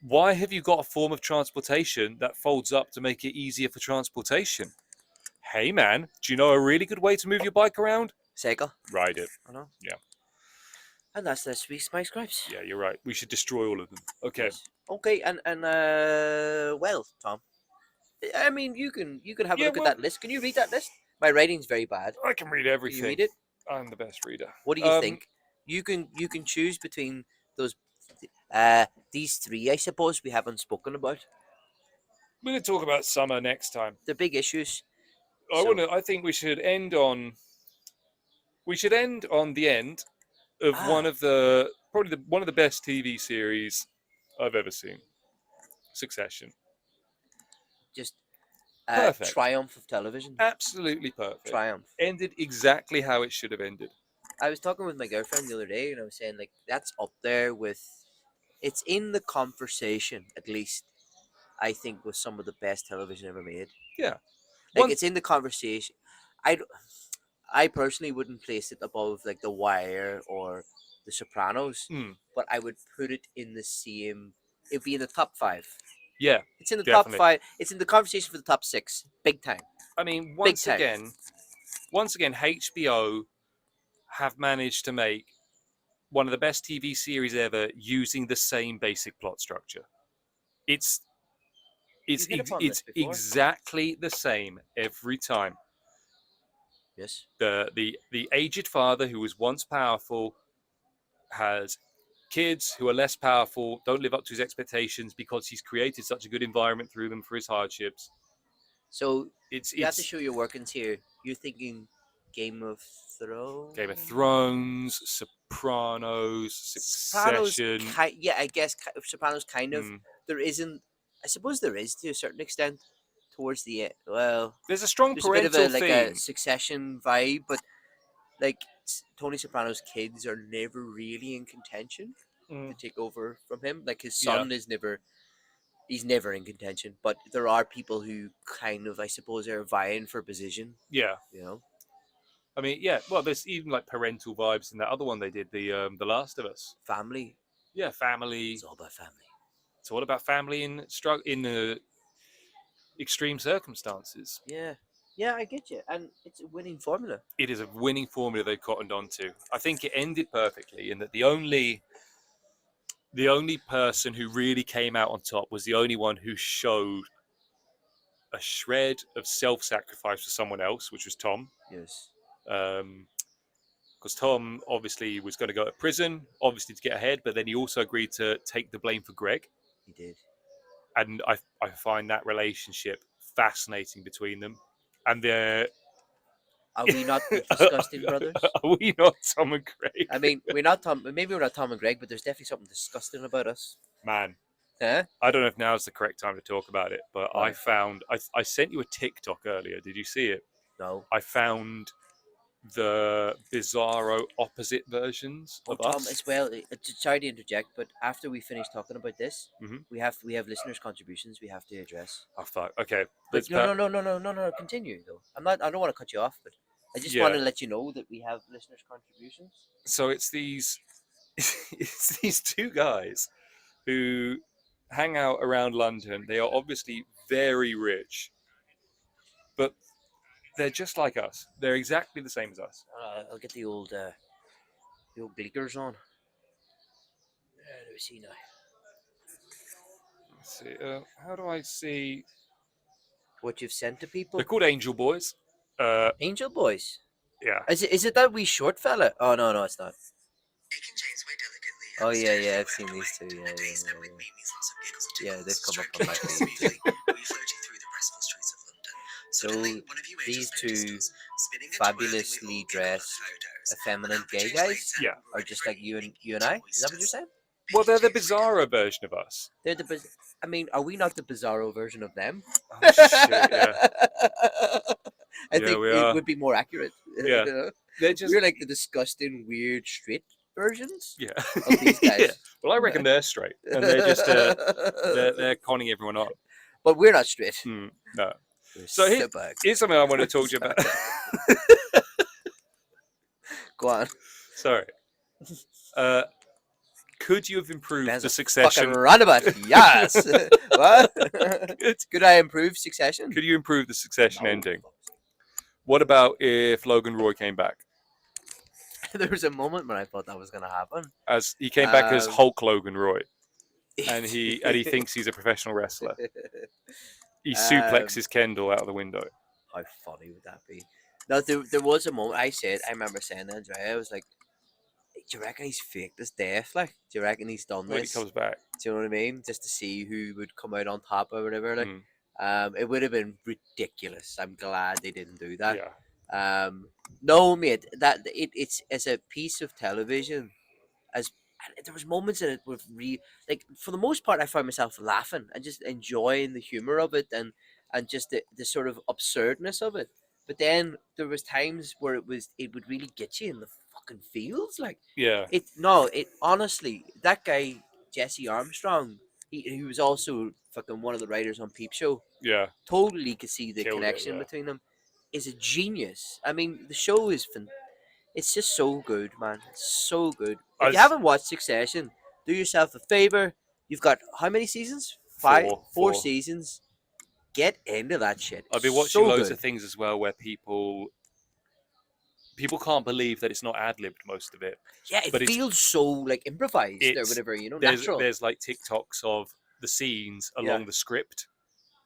Why have you got a form of transportation that folds up to make it easier for transportation? Hey man, do you know a really good way to move your bike around? Cycle. Ride it. I know. Yeah. And that's this week's My Scripts. Yeah, you're right. We should destroy all of them. Okay. Yes. Okay, and well, Tom. I mean, you can have a look at that list. Can you read that list? My writing's very bad. I can read everything. Can you read it? I'm the best reader. What do you think? You can choose between those these three, I suppose, we haven't spoken about. We're going to talk about summer next time. The big issues. I think we should end on the end of one of the best TV series I've ever seen. Succession. Just perfect. Triumph of television. Absolutely perfect. Triumph. Ended exactly how it should have ended. I was talking with my girlfriend the other day, and I was saying, like, that's up there with... It's in the conversation, at least, I think, with some of the best television ever made. Yeah. Like, it's in the conversation. I personally wouldn't place it above, like, The Wire or The Sopranos, but I would put it in the same... It'd be in the top 5. Yeah, it's in the definitely. top 5. It's in the conversation for the top 6. Big time. I mean, once again, HBO have managed to make one of the best TV series ever using the same basic plot structure. It's exactly the same every time. Yes. The aged father who was once powerful has kids who are less powerful, don't live up to his expectations because he's created such a good environment through them for his hardships. So you have to show your workings here. You're thinking Game of Thrones? Game of Thrones, Sopranos, Succession. Yeah, I guess Sopranos kind of. There isn't... I suppose there is to a certain extent towards the end. Well, there's a strong parental bit of a theme. Succession vibe, but like Tony Soprano's kids are never really in contention to take over from him. Like his son is never... He's never in contention, but there are people who kind of, I suppose, are vying for position. Yeah. You know? I mean, yeah, well, there's even like parental vibes in that other one they did, the Last of Us. Family. Yeah, family. It's all about family. It's all about family in extreme circumstances. Yeah. Yeah, I get you. And it's a winning formula. It is a winning formula they've cottoned onto. I think it ended perfectly in that the only person who really came out on top was the only one who showed a shred of self-sacrifice for someone else, which was Tom. Yes. Because Tom obviously was going to go to prison, obviously to get ahead, but then he also agreed to take the blame for Greg. He did. And I find that relationship fascinating between them. And they're... Are we not the disgusting brothers? Are we not Tom and Greg? I mean, we're not Tom. Maybe we're not Tom and Greg, but there's definitely something disgusting about us. Man. Huh? I don't know if now is the correct time to talk about it, but I found... I sent you a TikTok earlier. Did you see it? No. I found the bizarro opposite versions of Tom, us. as well. Sorry to interject, but after we finish talking about this, we have listeners' contributions we have to address. Oh fuck! Okay. But no. Continue though. I don't want to cut you off, but I just want to let you know that we have listeners' contributions. So it's these two guys who hang out around London. They are obviously very rich, but they're just like us. They're exactly the same as us. I'll get the old gleekers on. Let me see now. Let's see. How do I see what you've sent to people? They're called Angel Boys. Angel Boys. Yeah. Is it that wee short fella? Oh no, it's not. Oh yeah, I've seen these two. Yeah, they've come up on my feed. So these two fabulously dressed, effeminate gay guys, are just like you and I. Is that what you're saying? Well, they're the bizarro version of us. They're I mean, are we not the bizarro version of them? Oh, shit, yeah. I think it would be more accurate. Yeah. You know? We're like the disgusting, weird, straight versions. Yeah. Of these guys. Yeah. Well, I reckon they're straight, and they're just they're conning everyone on. But we're not straight. No. So here's something I want to talk to you about. Go on. Sorry. Could you have improved Ben's the a Succession? fucking roundabout. Yes. What? Could I improve Succession? Could you improve the Succession ending? What about if Logan Roy came back? There was a moment when I thought that was gonna happen. As he came back as Hulk Logan Roy, and he thinks he's a professional wrestler. He suplexes Kendall out of the window. How funny would that be? No, there was a moment I remember saying that, Andrea, I was like, do you reckon he's faked his death? Like, do you reckon he's done When he this? comes back. Do you know what I mean? Just to see who would come out on top or whatever. Like, it would have been ridiculous. I'm glad they didn't do that. Yeah. No, mate, that it's as a piece of television. There was moments in it with like for the most part, I found myself laughing and just enjoying the humor of it and just the sort of absurdness of it. But then there was times where it would really get you in the fucking feels. Like Yeah. it honestly, that guy Jesse Armstrong, he was also fucking one of the writers on Peep Show. Yeah. Totally could see the Killed it, connection yeah. between them. Is a genius. I mean, the show is it's just so good, man. It's so good. If you haven't watched Succession, do yourself a favor. You've got how many seasons? Four seasons. Get into that shit. I've been watching loads of things as well where people can't believe that it's not ad-libbed, most of it. Yeah, it feels so like improvised or whatever, natural. There's like TikToks of the scenes along the script,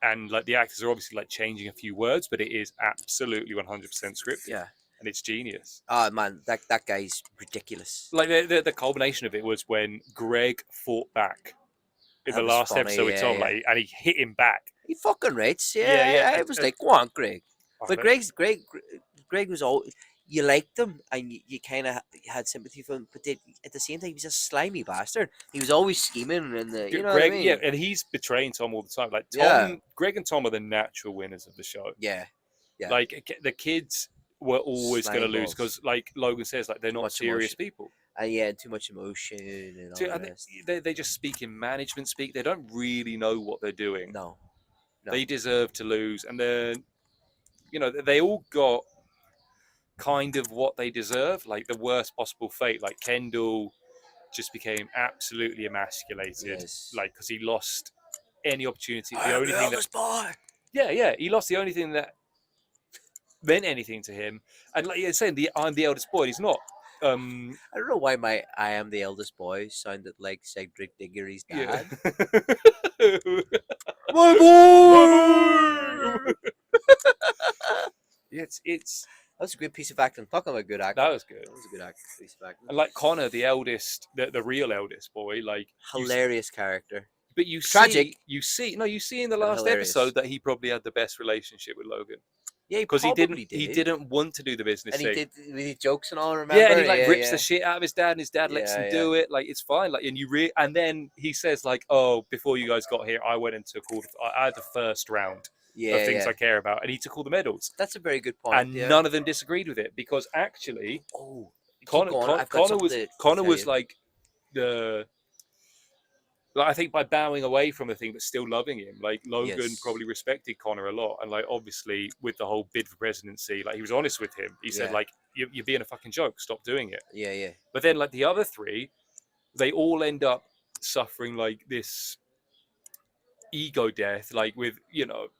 and like the actors are obviously like changing a few words, but it is absolutely 100% scripted. Yeah. And it's genius. Oh man, that guy's ridiculous. Like the culmination of it was when Greg fought back in the last episode with Tom, like, and he hit him back. He fucking rates, yeah. I was like, go on, Greg. But Greg was all you liked him and you kind of had sympathy for him, but at the same time, he was a slimy bastard. He was always scheming, and you know Greg, what I mean? and he's betraying Tom all the time. Like Tom, Greg and Tom are the natural winners of the show. Yeah. Like the kids were always going to lose because, like Logan says, like they're not serious people. And too much emotion and all that. They just speak in management speak. They don't really know what they're doing. No. They deserve to lose, and then they all got kind of what they deserve, like the worst possible fate. Like Kendall just became absolutely emasculated, like because he lost any opportunity. The only thing he lost the only thing that meant anything to him. And like you're saying, I'm the eldest boy. He's not. I don't know why I am the eldest boy sounded like Cedric Diggory's dad. Yeah. My boy. It's That's a good piece of acting. Talking about good acting. That was good. That was a good piece of acting. And like Connor, the eldest, the real eldest boy, like hilarious character. But you tragic. See in the last episode that he probably had the best relationship with Logan. Yeah, because he didn't want to do the business and thing. And he jokes and all. Remember? Yeah, and he like rips the shit out of his dad, and his dad lets him do it. Like it's fine. Like and then he says like, "Oh, before you guys got here, I went and took I had the first round of things I care about," and he took all the medals. That's a very good point. And none of them disagreed with it because actually, Connor was like the. Like, I think by bowing away from the thing but still loving him, like Logan probably respected Connor a lot, and like obviously with the whole bid for presidency, like he was honest with him. He said like, "You're being a fucking joke. Stop doing it." Yeah. But then like the other three, they all end up suffering like this ego death, like with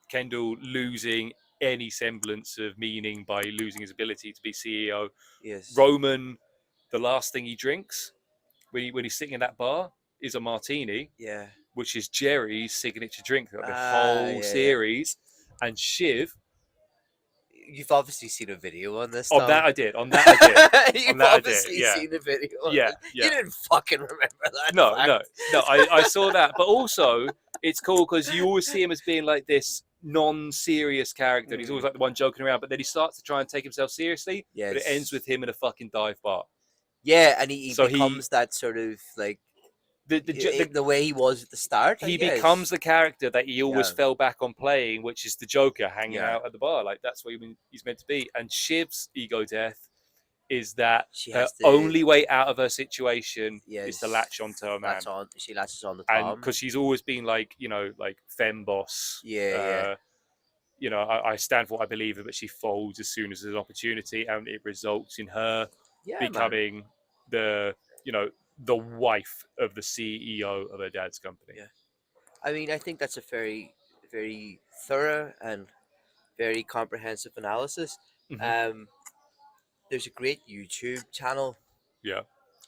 Kendall losing any semblance of meaning by losing his ability to be CEO. Yes. Roman, the last thing he drinks when he's sitting in that bar is a martini, which is Jerry's signature drink throughout the whole series. And Shiv, you've obviously seen a video on this. On that I did. You've obviously seen a video. Yeah. You didn't fucking remember that. No. I saw that, but also it's cool because you always see him as being like this non-serious character. He's always like the one joking around, but then he starts to try and take himself seriously. But it ends with him in a fucking dive bar. Yeah, and he becomes that sort of like the way he was at the start. He becomes the character that he always fell back on playing, which is the Joker hanging out at the bar. Like that's what he's meant to be. And Shiv's ego death is that her only way out of her situation is to latch onto a man. She latches on the Tom. And because she's always been like, like femme boss. I stand for what I believe in, but she folds as soon as there's an opportunity, and it results in her Yeah, man. becoming the the wife of the CEO of her dad's company. Yeah. I mean, I think that's a very, very thorough and very comprehensive analysis. Hmm. Um, there's a great YouTube channel, Yeah.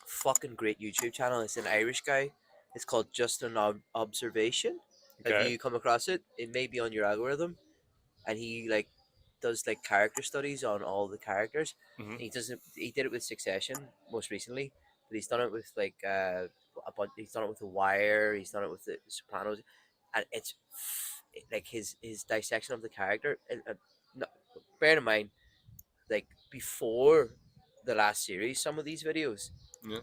fucking great YouTube channel. It's an Irish guy. It's called Just an Observation. Have Okay. you come across it? It may be on your algorithm. And he like does like character studies on all the characters. Hmm. And he doesn't. He did it with Succession most recently, but he's done it with like he's done it with The Wire. He's done it with The Sopranos, and it's like his dissection of the character. No, bear in mind, like before the last series, some of these videos, Yeah.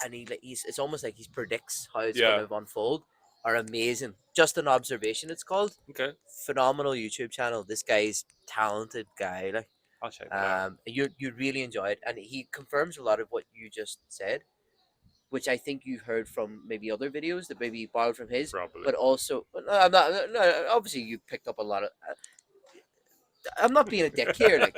and he's it's almost like he predicts how it's Yeah. going to unfold. Are amazing. Just an Observation, it's called. Okay. Phenomenal YouTube channel. This guy's talented guy. Like, I'll check that out. you'd really enjoy it, and he confirms a lot of what you just said, which I think you've heard from maybe other videos that maybe you borrowed from his, Probably. but also, no, I'm not. No, obviously you picked up a lot of. I'm not being a dick here. Like,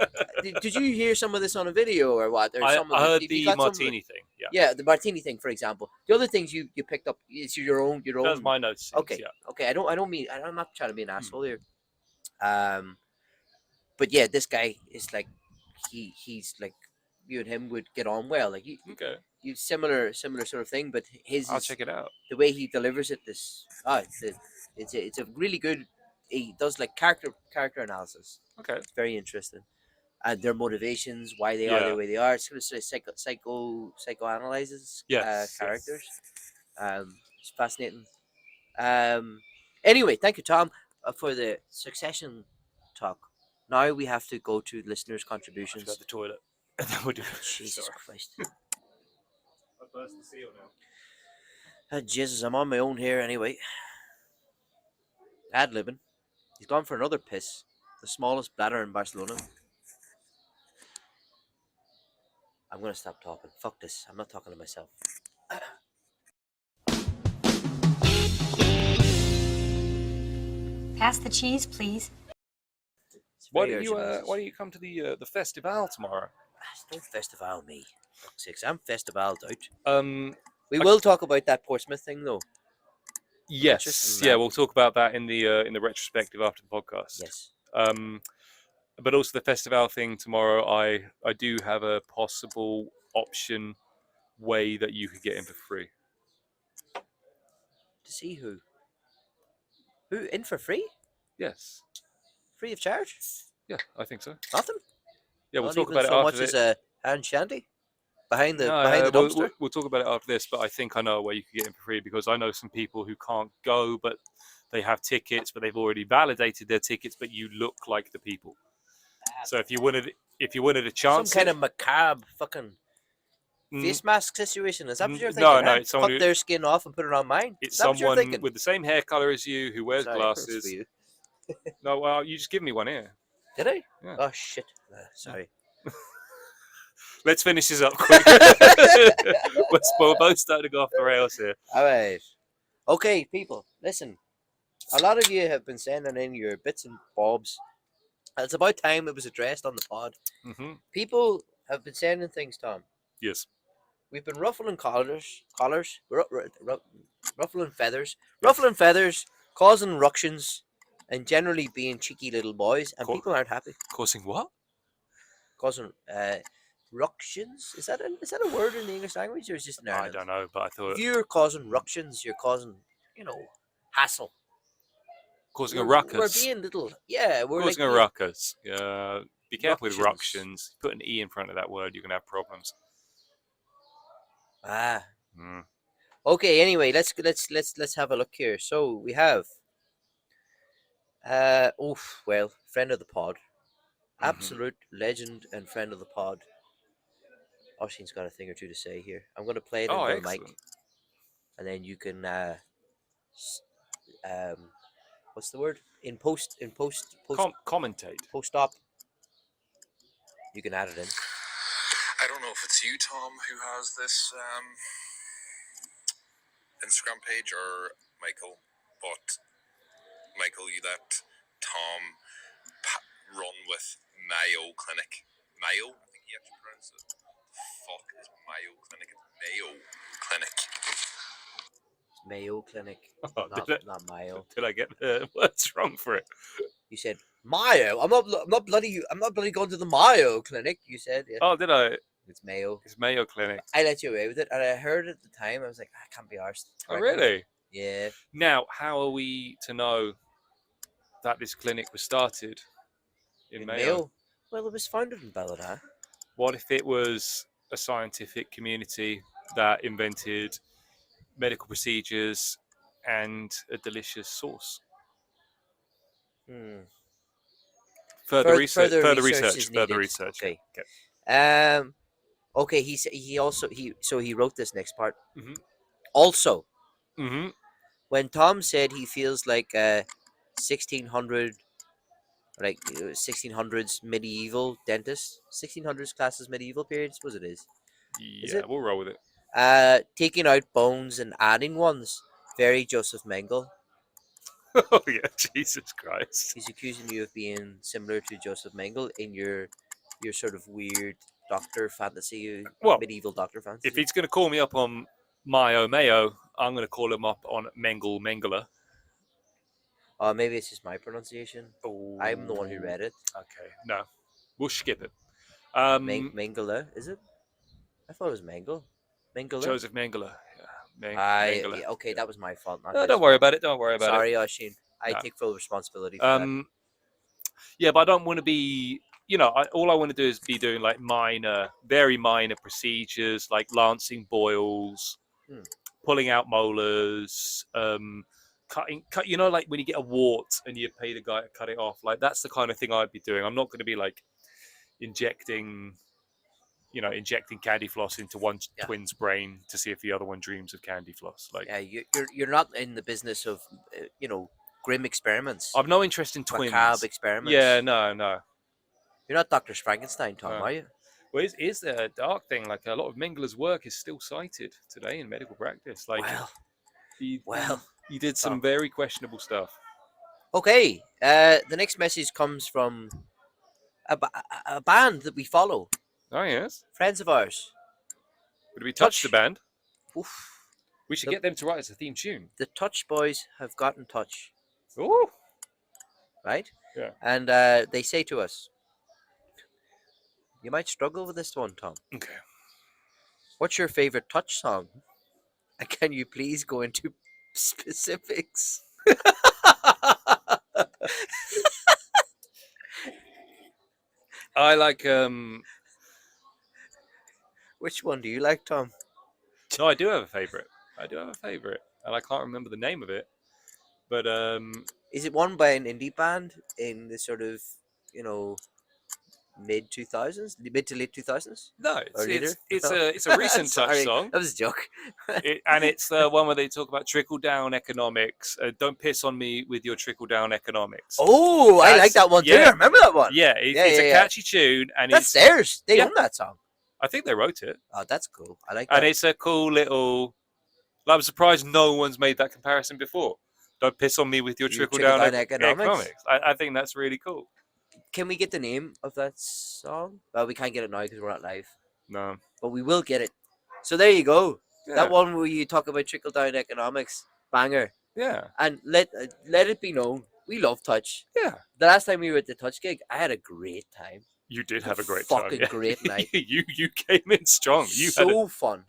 did you hear some of this on a video or what? Or some of I heard if you the got some of it- martini thing. Yeah. Yeah, the martini thing, for example. The other things you picked up is your own That's my notes. Okay, Yeah. okay. I don't mean. I'm not trying to be an asshole here. But yeah, this guy is like, he's like, you and him would get on well. Like Okay. you similar sort of thing. But his I'll is check it out. the way he delivers it. It's a really good. He does like character analysis. Okay. It's very interesting. And their motivations, why they are Yeah. the way they are. It's sort of psychoanalyzes Yes. characters. It's fascinating. Anyway, thank you, Tom, for the Succession talk. Now we have to go to listeners' I have to contributions. go to the toilet. And then we'll do. Jesus Sorry. Christ. I burst the seal now. Jesus, I'm on my own here anyway. Ad-libbing. He's gone for another piss. The smallest bladder in Barcelona. I'm going to stop talking. Fuck this. I'm not talking to myself. Pass the cheese, please. It's Why very don't you urgent. Why don't you come to the festival tomorrow? Don't festival me. Fuck's sakes, I'm festivaled out. We I- will talk about that Portsmouth thing though. Yes. Interesting, Yeah, man. we'll talk about that in the retrospective after the podcast. Yes. But also the festival thing tomorrow. I do have a possible option way that you could get in for free. To see who? Who in for free? Yes. Free of charge? Yeah, I think so. Nothing. Yeah, we'll Not talk even about it so after much this. as a hand shanty behind the No, behind the dumpster. we'll talk about it after this, but I think I know a way you could get in for free because I know some people who can't go, but they have tickets, but they've already validated their tickets, but you look like the people. So if you wanted a chance, Some kind of macabre fucking Mm, face mask situation. Is that what you're no, thinking? no, huh? it's someone Cut who- their skin off and put it on mine. it's Is that what you're someone thinking? with the same hair color as you who wears Sorry, that's for glasses. you. No, well, you just give me one here. Did I? Yeah. Oh shit! Sorry. Let's finish this up quick. We're both starting to go off the rails here. All right. Okay, people, listen. A lot of you have been sending in your bits and bobs. And it's about time it was addressed on the pod. Hmm. People have been sending things, Tom. Yes. We've been ruffling ruffling feathers, causing ructions, and generally being cheeky little boys, and Co- people aren't happy. Causing what? Causing ructions? Is that a word in the English language, or is it just in I Ireland? don't know, but I thought If you're causing ructions, you're causing, hassle. causing a We're ruckus. being little, yeah. We're Causing like a ruckus. Yeah. Be careful with Ructions. ructions. Put an E in front of that word, you're gonna have problems. Mm. Okay. Anyway, let's have a look here. So we have, friend of the pod, absolute legend and friend of the pod. Oshin's got a thing or two to say here. I'm going to play it into the mic, Excellent. and then you can what's the word? In post Commentate. post op, you can add it in. I don't know if it's you, Tom, who has this Instagram page, or Michael, but Michael, you let Tom run with Mayo Clinic. Mayo, I think you have to pronounce it. fuck is Mayo Clinic? It's Mayo Clinic. Mayo Clinic, Oh, not Mayo. did I get the words wrong for it? You said Mayo. I'm not bloody going to the Mayo Clinic. You said, yeah. Oh, did I? It's Mayo. It's Mayo Clinic. I let you away with it, and I heard it at the time. I was like, I can't be arsed. Oh, really? Yeah. Now, how are we to know that this clinic was started in Mayo? Well, it was founded in Ballina. What if it was a scientific community that invented medical procedures and a delicious sauce? Further research. Further research is needed. Further research. Okay. Okay. Okay. He wrote this next part. Mhm. Also, Mm-hmm. when Tom said he feels like 1600s medieval dentist, 1600s classes medieval period, I suppose it is. Yeah, we'll roll with it. Taking out bones and adding ones. Very Joseph Mengele. Oh yeah, Jesus Christ. He's accusing you of being similar to Joseph Mengele in your sort of weird doctor fantasy, Well, medieval doctor fantasy. If he's going to call me up on Mayo, I'm going to call him up on Mengele. Maybe it's just my pronunciation. Oh, I'm the one who read it. Okay, no, we'll skip it. Mengele, is it? I thought it was Mengele. Mengele. Joseph Mengele. Yeah, Mengele. Yeah, okay, that was my fault. Not No, his don't worry fault. about it. Don't worry about Sorry, it. Oshin. I No. take full responsibility for that. Yeah, but I don't want to be. All I want to do is be doing like very minor procedures, like lancing boils, pulling out molars, cutting. Like when you get a wart and you pay the guy to cut it off. Like that's the kind of thing I'd be doing. I'm not going to be like injecting candy floss into one twin's brain to see if the other one dreams of candy floss. Like, yeah, you're not in the business of grim experiments. I've no interest in twins. Macabre experiments. Yeah, no. You're not Dr. Frankenstein, Tom, are you? Well, is there a dark thing? Like a lot of Mengele's work is still cited today in medical practice. Like, he did some very questionable stuff. Okay, the next message comes from a band that we follow. Oh yes, friends of ours. Would we touch the band? Oof. We should get them to write us a theme tune. The Touch Boys have got in touch. Oh, right? Yeah. And they say to us, you might struggle with this one, Tom. Okay. What's your favorite Touch song? And can you please go into specifics? I like Which one do you like, Tom? No, I do have a favorite. And I can't remember the name of it. But is it one by an indie band in the sort of mid to late 2000s? No, it's a recent Touch song. That was a joke. And it's the one where they talk about trickle down economics. Don't piss on me with your trickle down economics. Oh, I like that one too. I remember that one. Yeah, it's a catchy tune, and that's theirs. They own that song. I think they wrote it. Oh, that's cool. I like that. And it's a cool little. I'm surprised no one's made that comparison before. Don't piss on me with your trickle down economics. I think that's really cool. Can we get the name of that song? Well, we can't get it now because we're not live. No. But we will get it. So there you go. Yeah. That one where you talk about trickle down economics. Banger. Yeah. And let it be known, we love Touch. Yeah. The last time we were at the Touch gig, I had a great time. You did have a great time. Fucking great night. you came in strong. Fun.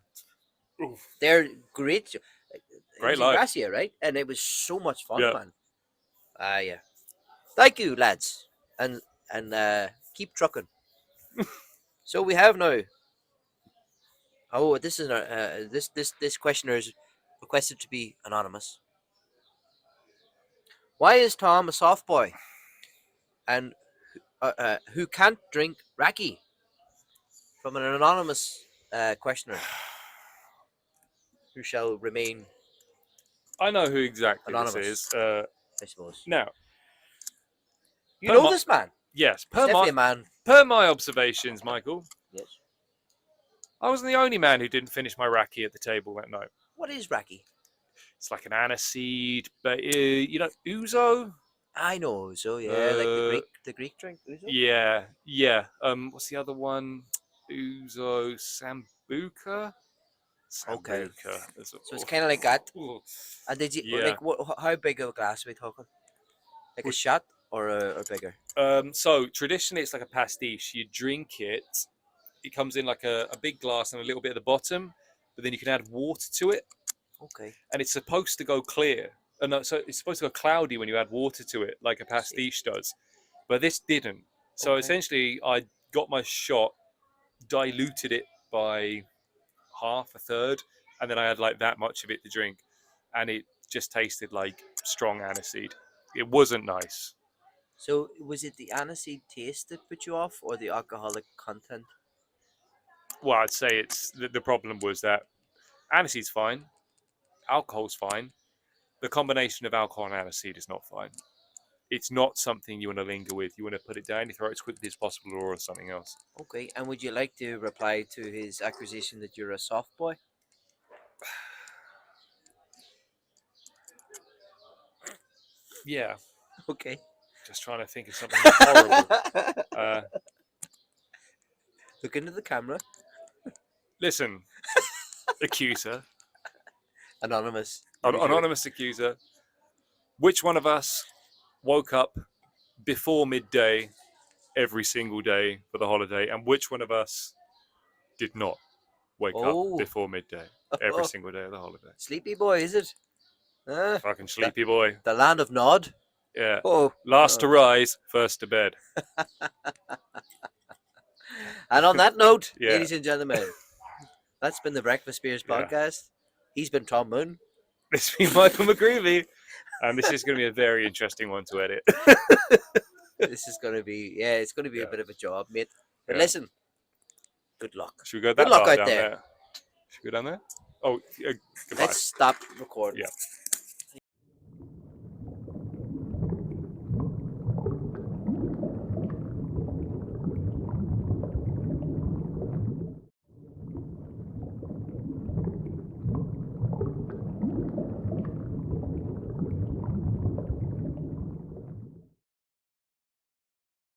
Oof. They're great. Great life. Gracia, right? And it was so much fun, man. Yeah. Thank you, lads. And keep trucking. So we have now. Oh, this is this questioner is requested to be anonymous. Why is Tom a soft boy? And who can't drink raki? From an anonymous questioner who shall remain. I know who exactly anonymous. This is. I suppose. Now, you know this man. Yes, per my observations, Michael. Yes. I wasn't the only man who didn't finish my raki at the table that night. What is raki? It's like an aniseed, but ouzo. I know ouzo, yeah, like the Greek drink ouzo. Yeah. What's the other one? Uzo Sambuca. Okay. Sambuca. So it's kind of like that. Oh, And did you yeah. like how big of a glass are we talking? Like a Which- shot or bigger? So traditionally it's like a pastiche. You drink it. It comes in like a big glass and a little bit at the bottom, but then you can add water to it, Okay. and it's supposed to go clear. No, so it's supposed to go cloudy when you add water to it, like a pastiche does. But this didn't. So Okay. essentially, I got my shot, diluted it by half, a third, and then I had like that much of it to drink, and it just tasted like strong aniseed. It wasn't nice. So was it the aniseed taste that put you off, or the alcoholic content? Well, I'd say it's the problem was that aniseed's fine, alcohol's fine. The combination of alcohol and aniseed is not fine. It's not something you want to linger with. You want to put it down, you throw it as quickly as possible, or something else. Okay. And would you like to reply to his accusation that you're a soft boy? Yeah, Okay. just trying to think of something horrible. Look into the camera. Listen, accuser, Anonymous. anonymous accuser. Which one of us woke up before midday every single day for the holiday, and which one of us did not wake Oh. up before midday every single day of the holiday? Sleepy boy, is it? Fucking sleepy boy. The land of Nod. Yeah. Oh. Last to rise, first to bed. And on that note, Yeah. ladies and gentlemen, that's been the Breakfast Beers Yeah. podcast. He's been Tom Moon. This has been Michael McGreevy, and this is going to be a very interesting one to edit. This is going to be, it's going to be a Yeah. bit of a job, mate. But Yeah. listen, good luck. Should we go Good that luck far out down there. there? Should we go down there? Oh, goodbye. Let's stop recording. Yeah.